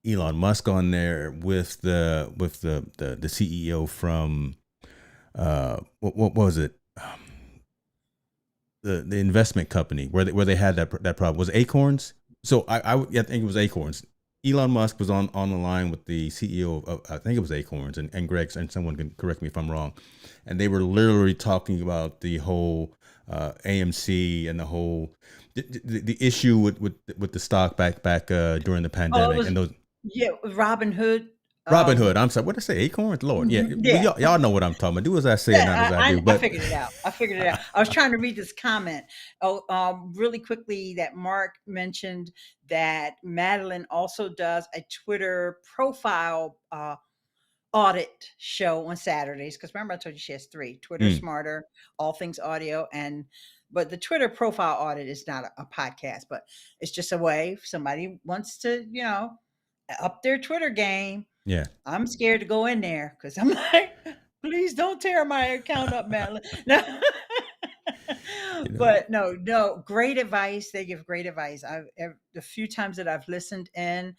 Elon Musk on there with the CEO from what was it? The investment company where they had that problem was Acorns. So I think it was Acorns. Elon Musk was on the line with the CEO of I think it was Acorns and Greg, and someone can correct me if I'm wrong, and they were literally talking about the whole AMC and the whole the issue with the stock back during the Oh, it pandemic was and those. yeah, Robin Hood. Robin Hood. I'm sorry. What did I say? Acorns? Lord. Yeah. Well, Yeah. y'all know what I'm talking about. Do as I say and not as Yeah, I do. I But figured it out. I figured it out. I was trying to read this comment. Really quickly that Mark mentioned that Madeline also does a Twitter profile audit show on Saturdays. Because remember, I told you she has three: Twitter Smarter, All Things Audio, but the Twitter profile audit is not a podcast, but it's just a way if somebody wants to, up their Twitter game. yeah. I'm scared to go in there because I'm like, please don't tear my account up, Madeline. No. You know. But no, great advice. They give great advice. The few times that I've listened in,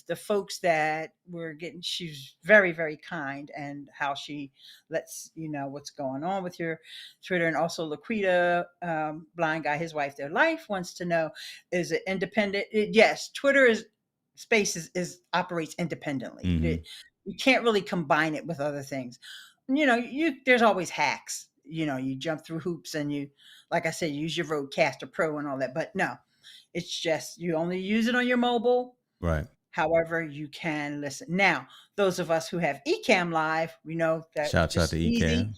the folks that were getting, she's very, very kind, and how she lets you know what's going on with your Twitter. And also Laquita, blind guy, his wife, their life wants to know, is it independent? Yes, Twitter is Spaces is operates independently. Mm-hmm. You can't really combine it with other things. There's always hacks. You jump through hoops and you, like I said, use your Rodecaster Pro and all that. But no, it's just you only use it on your mobile. Right. However, you can listen. Now, those of us who have Ecamm Live, we know that Shouts out just to easy. Ecamm.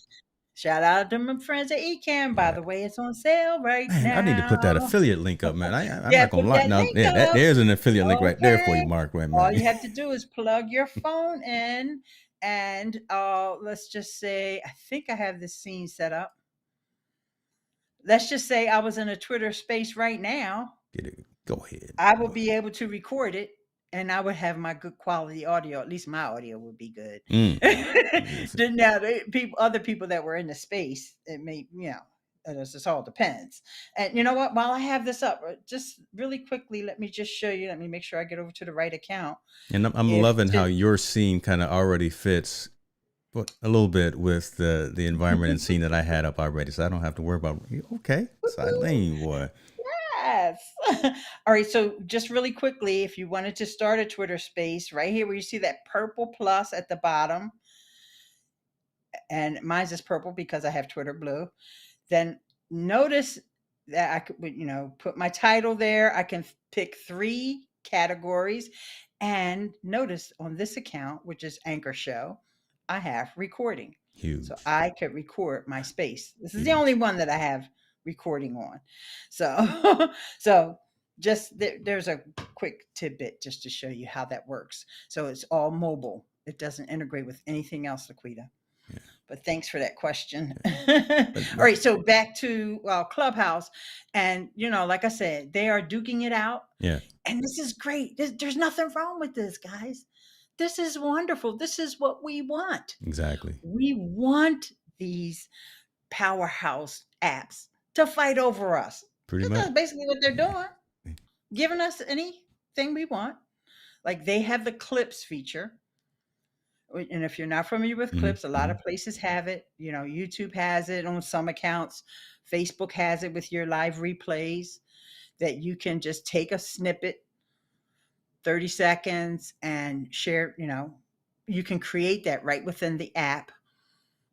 Shout out to my friends at Ecamm. By the way, it's on sale right Man, now. I need to put that affiliate link up, man. I'm Yeah, not gonna put lie. that Now, link yeah, up. there's an affiliate link right there for you, Okay. Mark. Right, All man. you have to do is plug your phone in, and let's just say, I think I have this scene set up. Let's just say I was in a Twitter space right now. Get it. Go ahead. I will be able to record it, and I would have my good quality audio. At least my audio would be good. Now, other people that were in the space, it may, it just all depends. And you know what? While I have this up, just really quickly, let me just show you. Let me make sure I get over to the right account. And I'm loving how your scene kind of already fits a little bit with the environment and scene that I had up already, so I don't have to worry about. Okay, Silene, boy. Yes. All right. So just really quickly, if you wanted to start a Twitter space, right here where you see that purple plus at the bottom, and mine's is purple because I have Twitter blue, then notice that I could, put my title there. I can pick 3 categories. And notice on this account, which is Anchor Show, I have recording. Huge. So I could record my space. This is the only one that I have recording on. So just there's a quick tidbit just to show you how that works. So it's all mobile. It doesn't integrate with anything else, Laquita. Yeah. But thanks for that question. Yeah. All right, so back to Clubhouse, and like I said, they are duking it out. Yeah, and this is great. There's nothing wrong with this, guys. This is wonderful. This is what we want. Exactly. We want these powerhouse apps to fight over us. Pretty much. That's basically what they're doing. Giving us anything we want. Like they have the clips feature. And if you're not familiar with clips, a lot of places have it. YouTube has it on some accounts. Facebook has it with your live replays, that you can just take a snippet, 30 seconds, and share. You can create that right within the app.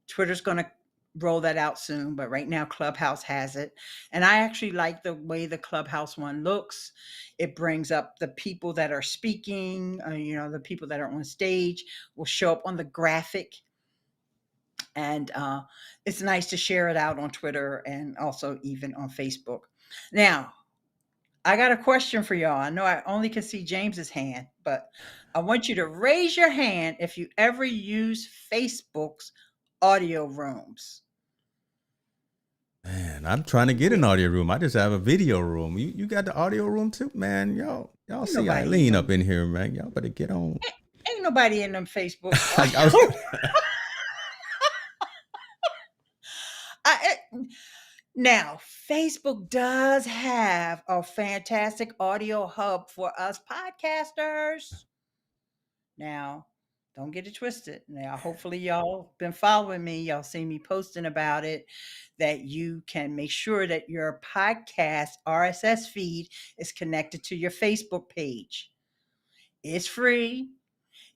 Twitter's going to roll that out soon, but right now Clubhouse has it. And I actually like the way the Clubhouse one looks. It brings up the people that are speaking, the people that are on stage will show up on the graphic. And it's nice to share it out on Twitter and also even on Facebook. Now, I got a question for y'all. I know I only can see James's hand, but I want you to raise your hand if you ever use Facebook's audio rooms. Man, I'm trying to get an audio room. I just have a video room. You got the audio room too, man. Y'all Ain't see nobody in Eileen up them. in here, man. Y'all better get on. Ain't nobody in them Facebook I was, audio. I, Now, Facebook does have a fantastic audio hub for us podcasters. Now, don't get it twisted. Now, hopefully, y'all been following me. Y'all see me posting about it. That you can make sure that your podcast RSS feed is connected to your Facebook page. It's free.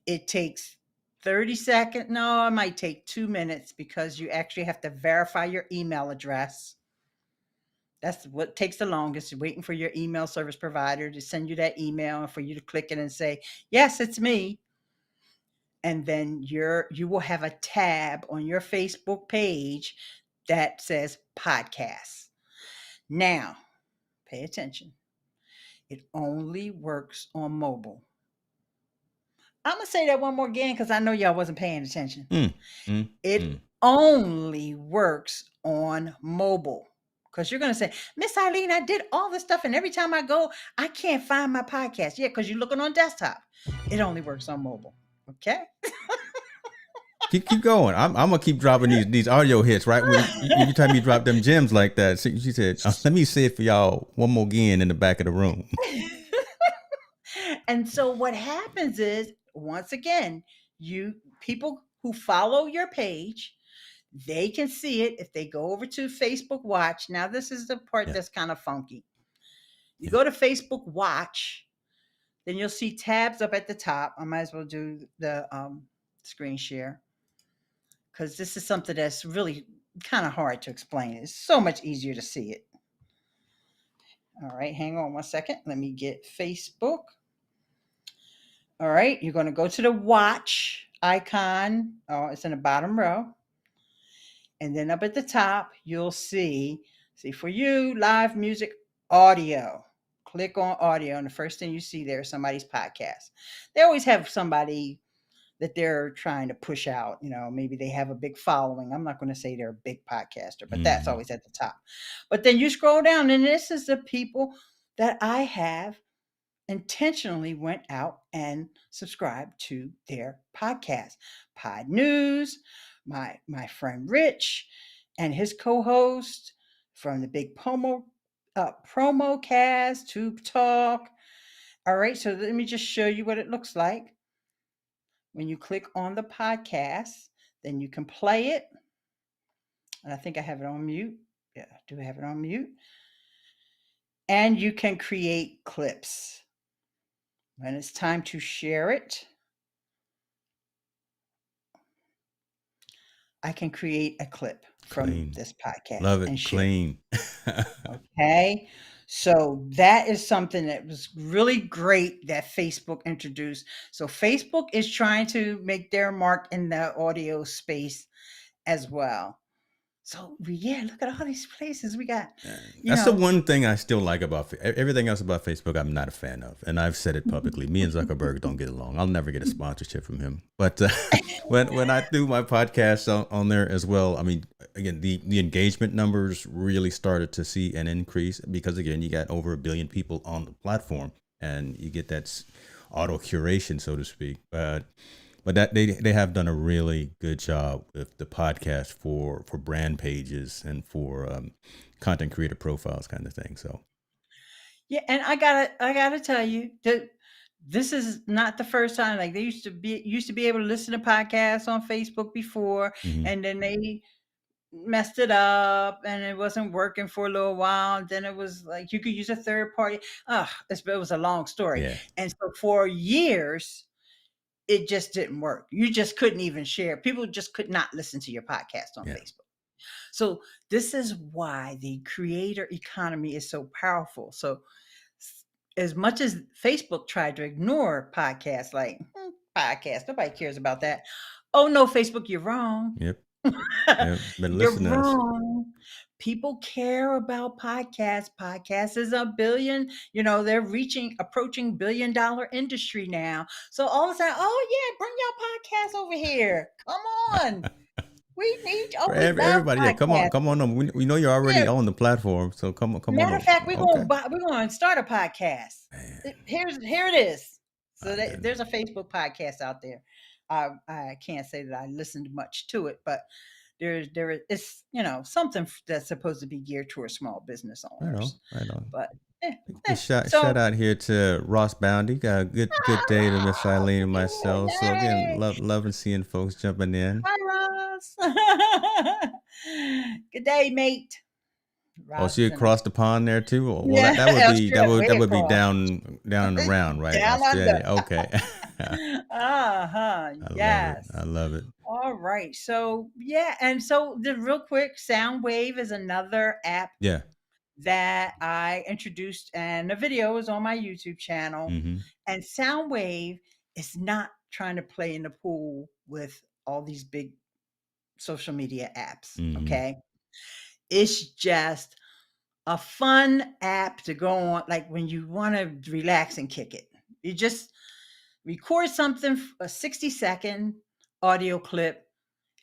It takes 30 seconds. No, it might take 2 minutes because you actually have to verify your email address. That's what takes the longest, waiting for your email service provider to send you that email and for you to click it and say, yes, it's me. And then you will have a tab on your Facebook page that says podcasts. Now, pay attention. It only works on mobile. I'm going to say that one more again because I know y'all wasn't paying attention. It only works on mobile. Because you're going to say, Miss Eileen, I did all this stuff, and every time I go, I can't find my podcast. Yeah, because you're looking on desktop. It only works on mobile. Okay? keep going. I'm gonna keep dropping these audio hits, right? When every time you drop them gems like that, she said, "Let me say it for y'all one more again in the back of the room." And so what happens is, once again, people who follow your page, they can see it if they go over to Facebook Watch. Now, this is the part that's kind of funky. You go to Facebook Watch, then you'll see tabs up at the top. I might as well do the screen share because this is something that's really kind of hard to explain. It's so much easier to see it. All right, hang on one second. Let me get Facebook. All right, you're going to go to the watch icon. Oh, it's in the bottom row. And then up at the top, you'll see for you, live music audio. Click on audio, and the first thing you see there is somebody's podcast. They always have somebody that they're trying to push out. Maybe they have a big following. I'm not going to say they're a big podcaster, but that's always at the top. But then you scroll down, and this is the people that I have intentionally went out and subscribed to their podcast. Pod News, my friend Rich and his co-host from the Big Promo Cast, Tube Talk. All right, so let me just show you what it looks like. When you click on the podcast, then you can play it. And I think I have it on mute. Yeah, I do have it on mute. And you can create clips. When it's time to share it, I can create a clip from this podcast. Love it. And clean. Okay. So that is something that was really great that Facebook introduced. So Facebook is trying to make their mark in the audio space as well. So yeah, look at all these places we got. That's the one thing I still like about everything else about Facebook. I'm not a fan of, and I've said it publicly. Me and Zuckerberg don't get along. I'll never get a sponsorship from him. But when I do my podcast on there as well, I mean, again, the engagement numbers really started to see an increase because again, you got over 1 billion people on the platform, and you get that auto curation, so to speak. But that they have done a really good job with the podcast for brand pages and for content creator profiles kind of thing. So yeah, and I gotta tell you that this is not the first time. Like they used to be able to listen to podcasts on Facebook before, and then they messed it up and it wasn't working for a little while. And then it was like you could use a third party. It was a long story. Yeah. And so for years, it just didn't work. You just couldn't even share. People just could not listen to your podcast on Facebook. So this is why the creator economy is so powerful. So as much as Facebook tried to ignore podcasts, like podcasts, nobody cares about that. Oh no, Facebook, you're wrong. Yep. Yep. But You're listen to us. wrong. People care about podcasts. Podcasts is a billion, they're approaching $1 billion industry now. So all of a sudden, oh yeah, bring your podcast over here. Come on. For We love everybody, yeah, podcasts. come on. We know you're Yeah. already on the platform, so come on Matter of over. fact, Okay. we're going to start a podcast. Man, Here it is. my So goodness. there's a Facebook podcast out there. I can't say that I listened much to it, but there is something that's supposed to be geared towards small business Right on, owners. right on. But eh, Big shout so out here to Ross Bounty. Got a good day to Miss Eileen and myself. So again, hey, loving seeing folks jumping in. hi Ross. Good day, mate. Oh, Ross she is in across the pond there too. Oh, well, Yeah, that would be Australia, way that would be across. down and around, right? Down under. Australia. Okay. Uh-huh. I love it. Yes. I love it. All right. So yeah, and so the real quick, Soundwave is another app Yeah. that I introduced, and the video is on my YouTube channel. Mm-hmm. And Soundwave is not trying to play in the pool with all these big social media apps. Mm-hmm. Okay. It's just a fun app to go on, like when you want to relax and kick it. You just record something, a 60-second audio clip,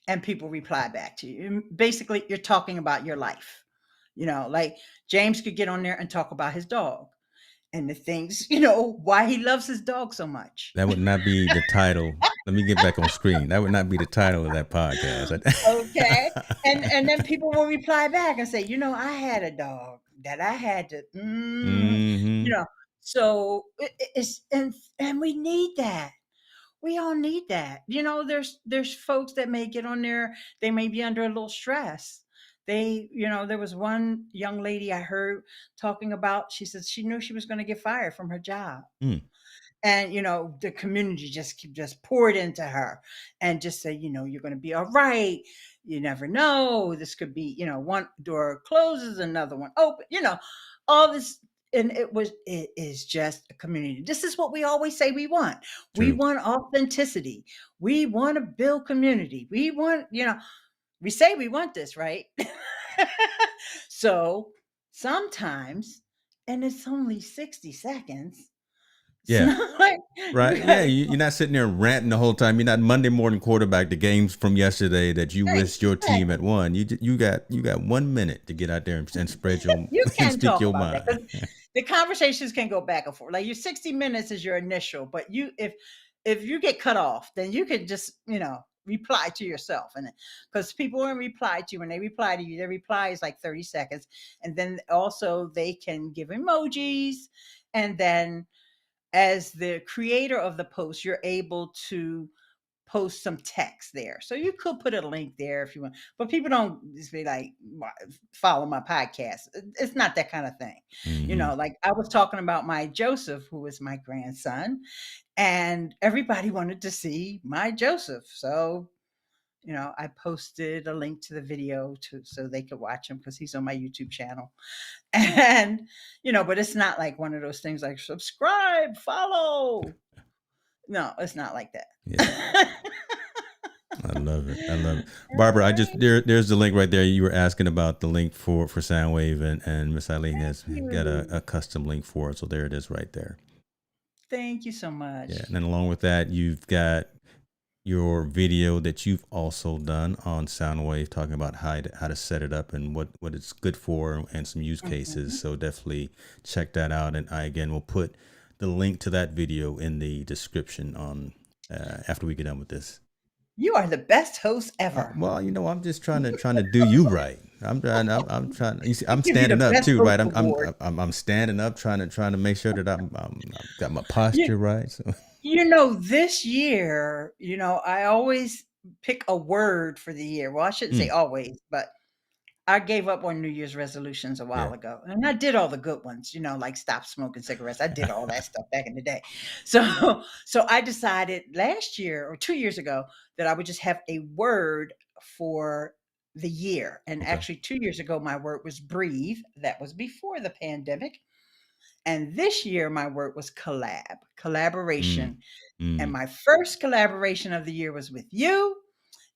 and people reply back to you. Basically, you're talking about your life. Like James could get on there and talk about his dog and the things, why he loves his dog so much. That would not be the title. Let me get back on screen. That would not be the title of that podcast. Okay. And then people will reply back and say, I had a dog that I had to, Mm-hmm. so it's, and we need that. We all need that. There's folks that may get on there, they may be under a little stress. There was one young lady I heard talking about, she said she knew she was going to get fired from her job. Mm. And the community just poured into her and just say, you're going to be all right. You never know. This could be, one door closes, another one open, all this. And it is just a community. This is what we always say we want. We True. want authenticity. We want to build community. We want, we say we want this, right? So sometimes, and it's only 60 seconds. Yeah. Like, Right. Yeah. You're not sitting there ranting the whole time. You're not Monday morning quarterback the games from yesterday that you wished your team had won. You got 1 minute to get out there and spread your you and can speak talk your about that mind. because the conversations can go back and forth. Like your 60 minutes is your initial, but if you get cut off, then you can just reply to yourself, and because people will reply to you, when they reply to you, their reply is like 30 seconds, and then also they can give emojis, and then as the creator of the post, you're able to post some text there. So you could put a link there if you want, but people don't just be like, follow my podcast. It's not that kind of thing. Mm-hmm. Like I was talking about my Joseph, who is my grandson, and everybody wanted to see my Joseph. So, I posted a link to the video so they could watch him because he's on my YouTube channel. And, but it's not like one of those things like subscribe, follow. No, it's not like that. Yeah. I love it. I love it. Barbara, I just Right. there's the link right there. You were asking about the link for Soundwave, and Miss Eileen has got a custom link for it. So there it is right there. Thank you so much. Yeah. And then along with that, you've got your video that you've also done on Soundwave talking about how to set it up and what it's good for and some use cases. Mhm. So definitely check that out. And I again will put the link to that video in the description on after we get done with this. You are the best host ever. Well, I'm just trying to do you right. I'm trying. You see, I'm Give you the standing up best too, host right? award. I'm standing up, trying to make sure that I'm got my posture right. So This year, I always pick a word for the year. Well, I shouldn't say always, but I gave up on New Year's resolutions a while yeah, ago. And I did all the good ones, like stop smoking cigarettes. I did all that stuff back in the day. So I decided last year or 2 years ago that I would just have a word for the year. And Okay. actually, 2 years ago, my word was breathe. That was before the pandemic. And this year, my word was Mm, collaboration. And mm. my first collaboration of the year was with you.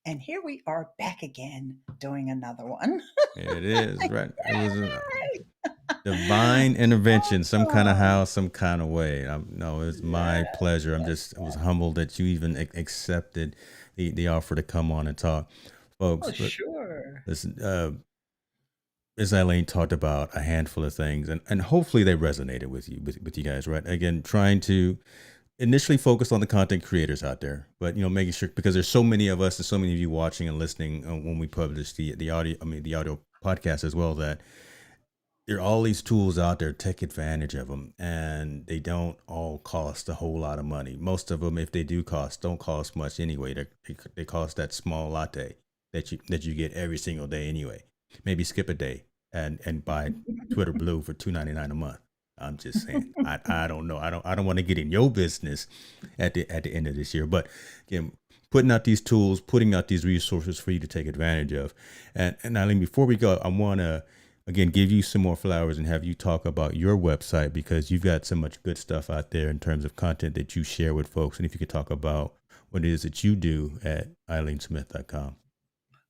And here we are back again doing another one. It is right. It was a divine intervention, some kind of Oh, how, some kind of way. No, it's my yes, pleasure. yes, I was yes. humbled that you even accepted the offer to come on and talk, Oh, folks. But sure. listen, as Eileen talked about a handful of things, and hopefully they resonated with you guys, right? Again, trying to initially focus on the content creators out there, but making sure because there's so many of us and so many of you watching and listening when we publish the audio, the audio podcast as well, that there are all these tools out there. Take advantage of them, and they don't all cost a whole lot of money. Most of them, if they do cost, don't cost much anyway. They cost that small latte that you get every single day anyway. Maybe skip a day and buy Twitter Blue for $2.99 a month. I'm just saying. I don't know. I don't want to get in your business at the end of this year. But again, putting out these tools, putting out these resources for you to take advantage of. And Eileen, before we go, I want to again give you some more flowers and have you talk about your website because you've got so much good stuff out there in terms of content that you share with folks. And if you could talk about what it is that you do at eileensmith.com.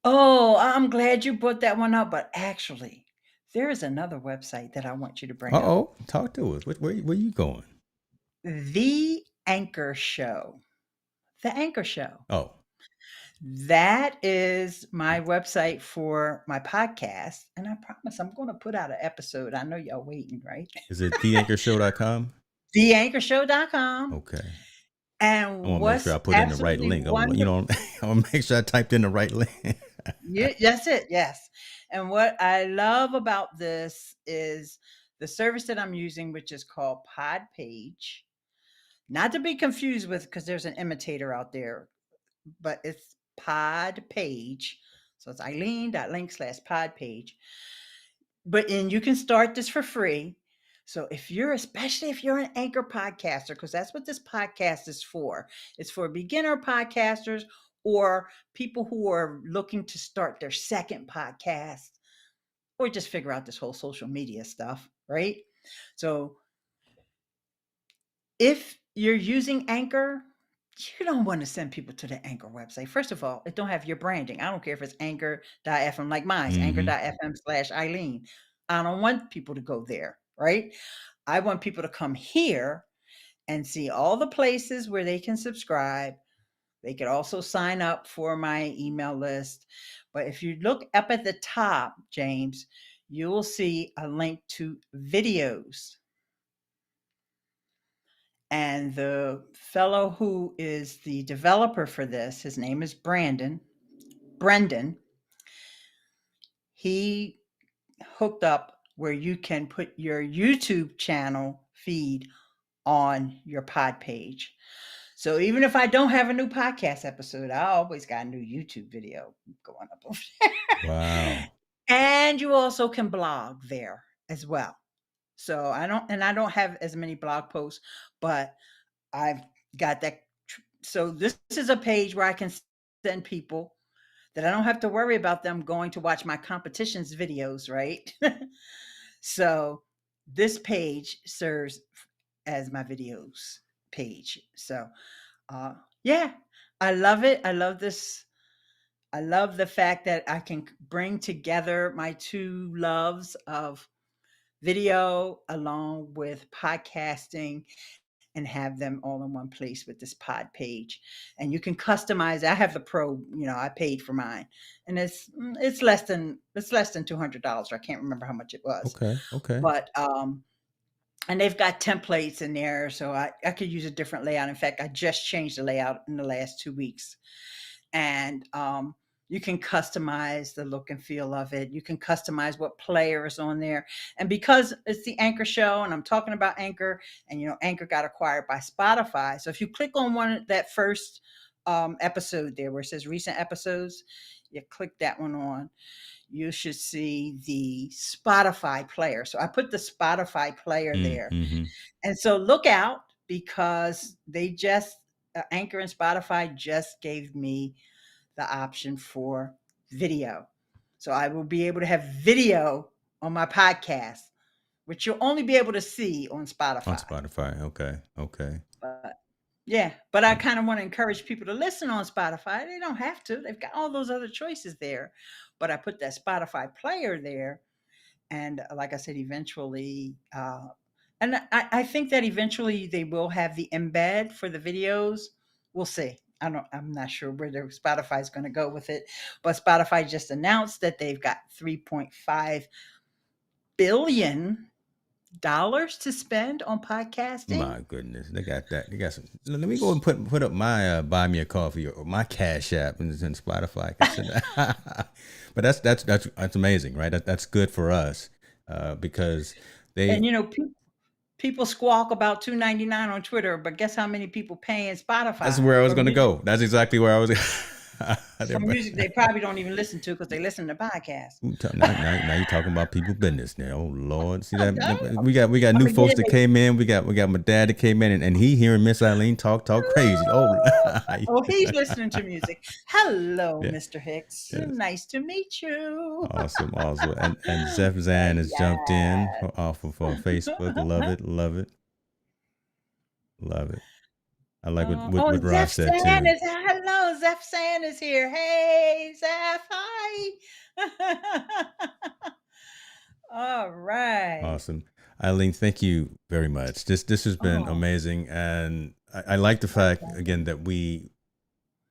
Oh, I'm glad you brought that one up. But actually, there is another website that I want you to bring Uh up. oh, talk to us. Where you going? The Anchor Show. The Anchor Show. Oh, That is my website for my podcast. And I promise I'm going to put out an episode. I know y'all waiting, right? is it theanchorshow.com? Theanchorshow.com. Okay. I And want to make sure what's I put in the right absolutely link. wonderful. I want to make sure I typed in the right link. Yeah, that's it. Yes. And what I love about this is the service that I'm using, which is called Podpage. Not to be confused with because there's an imitator out there, but it's Podpage. So it's Eileen.link/Podpage. But and you can start this for free. So if you're especially if you're an anchor podcaster, because that's what this podcast is for. It's for beginner podcasters or people who are looking to start their second podcast or just figure out this whole social media stuff, right? So if you're using Anchor, you don't want to send people to the Anchor website. First of all, it don't have your branding. I don't care if it's anchor.fm like mine's, Hmm. anchor.fm/Eileen. I don't want people to go there, right? I want people to come here and see all the places where they can subscribe. They could also sign up for my email list. But if you look up at the top, James, you will see a link to videos. And the fellow who is the developer for this, his name is Brendan. He hooked up where you can put your YouTube channel feed on your pod page. So even if I don't have a new podcast episode, I always got a new YouTube video going up over there. Wow. And you also can blog there as well. So I don't have as many blog posts, but I've got that. So this is a page where I can send people that I don't have to worry about them going to watch my competition's videos, right? So this page serves as my videos page. So yeah, I love it. I love this. I love the fact that I can bring together my two loves of video along with podcasting and have them all in one place with this pod page. And you can customize. I have the pro, I paid for mine. And it's less than $200. I can't remember how much it was. Okay. Okay. But and they've got templates in there, so I could use a different layout. In fact, I just changed the layout in the last 2 weeks. And you can customize the look and feel of it. You can customize what player is on there. And because it's the Anchor Show and I'm talking about Anchor, and Anchor got acquired by Spotify. So if you click on that first episode there where it says recent episodes, you click that one on, you should see the Spotify player. So I put the Spotify player there. Mm-hmm. And so look out because they just, Anchor and Spotify just gave me the option for video. So I will be able to have video on my podcast, which you'll only be able to see on On Spotify. Spotify. Okay. Okay. But yeah, but I kind of want to encourage people to listen on Spotify. They don't have to. They've got all those other choices there. But I put that Spotify player there. And like I said, eventually, and I think that eventually they will have the embed for the videos. We'll see. I'm not sure where Spotify is going to go with it, but Spotify just announced that they've got $3.5 billion to spend on podcasting. My goodness, they got that. They got some. Let me go and put up my buy me a coffee or my Cash App and Spotify. But that's amazing, right? That's good for us because they. And people squawk about $2.99 on Twitter, but guess how many people pay in Spotify? That's where I was going to go. That's exactly where I was. Some music they probably don't even listen to because they listen to podcasts. Now you're talking about people business now. Oh Lord, see that we got new folks that came in. We got my dad that came in and he hearing Miss Eileen talk crazy. Oh, he's listening to music. Hello, Mr. Hicks. Yes. Nice to meet you. Awesome. And Zeph Zan has jumped in off of Facebook. Love it. I like what Ross said too. Hello, Zeph San is here. Hey, Zeph. Hi. All right. Awesome. Eileen, thank you very much. This has been amazing. And I like the fact, again, that we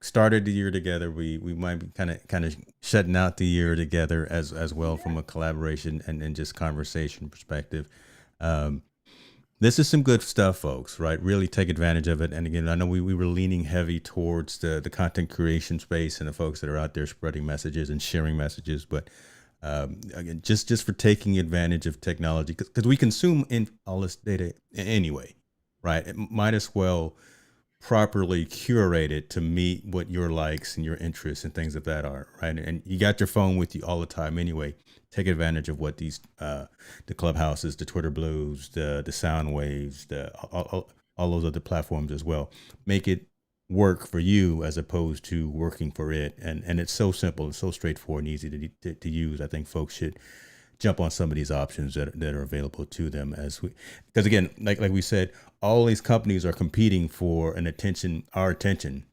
started the year together. We might be kind of shutting out the year together as well from a collaboration and just conversation perspective. This is some good stuff, folks, right? Really take advantage of it. And again, I know we were leaning heavy towards the content creation space and the folks that are out there spreading messages and sharing messages. But again, just for taking advantage of technology, because we consume in all this data anyway, right? It might as well properly curate it to meet what your likes and your interests and things of that are, right? And you got your phone with you all the time anyway. Take advantage of what these the Clubhouses, the Twitter Blues, the Sound Waves, all those other platforms as well. Make it work for you as opposed to working for it. And it's so simple, it's so straightforward and easy to use. I think folks should jump on some of these options that are available to them because again, like we said, all these companies are competing for our attention,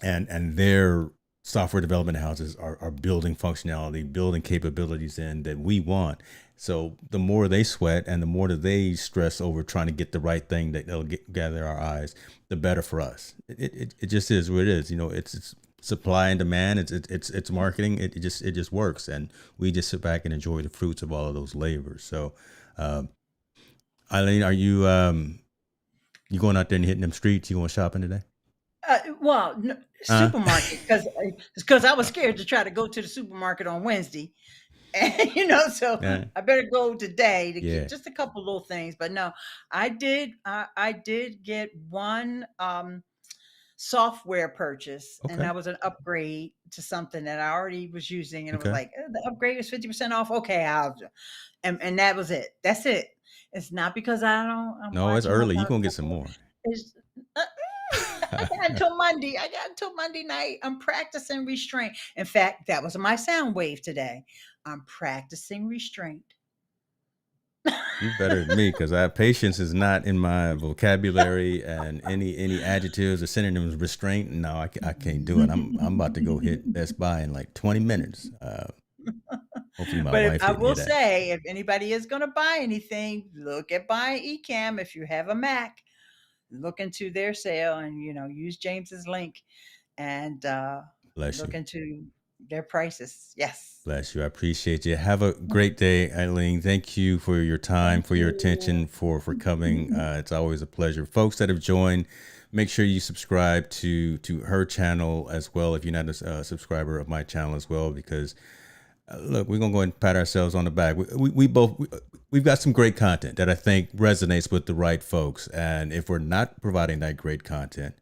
and their software development houses are building functionality, building capabilities in that we want. So the more they sweat and the more that they stress over trying to get the right thing that'll gather our eyes, the better for us. It just is what it is. It's supply and demand. It's marketing. It just works, and we just sit back and enjoy the fruits of all of those labors. So, Eileen, are you going out there and hitting them streets? You going shopping today? Supermarket, because I was scared to try to go to the supermarket on Wednesday, and I better go today to get just a couple little things. But no, I did get one software purchase, and that was an upgrade to something that I already was using, and it was like the upgrade is 50% off. Okay, and that was it. That's it. It's not because No, it's early. You're gonna get some more. I got until Monday night. I'm practicing restraint. In fact, that was my sound wave today. I'm practicing restraint. You better than me, because patience is not in my vocabulary, and any adjectives or synonyms. Restraint, no, I can't do it. I'm about to go hit Best Buy in like 20 minutes. Hopefully my wife. I will say, if anybody is going to buy anything, look at buying Ecamm. If you have a Mac, look into their sale and use James's link and look into their prices. Yes. Bless you. I appreciate you. Have a great day, Eileen. Thank you for your time, for your attention, for coming. It's always a pleasure. Folks that have joined, make sure you subscribe to her channel as well if you're not a subscriber of my channel as well, because look, we're gonna go ahead and pat ourselves on the back. We've got some great content that I think resonates with the right folks, and if we're not providing that great content,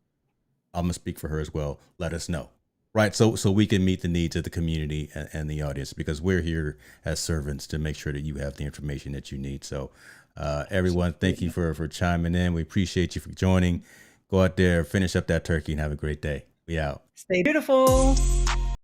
I'm gonna speak for her as well. Let us know, right? So we can meet the needs of the community and the audience, because we're here as servants to make sure that you have the information that you need. So everyone, thank you for chiming in. We appreciate you for joining. Go out there, finish up that turkey, and have a great day. We out. Stay beautiful.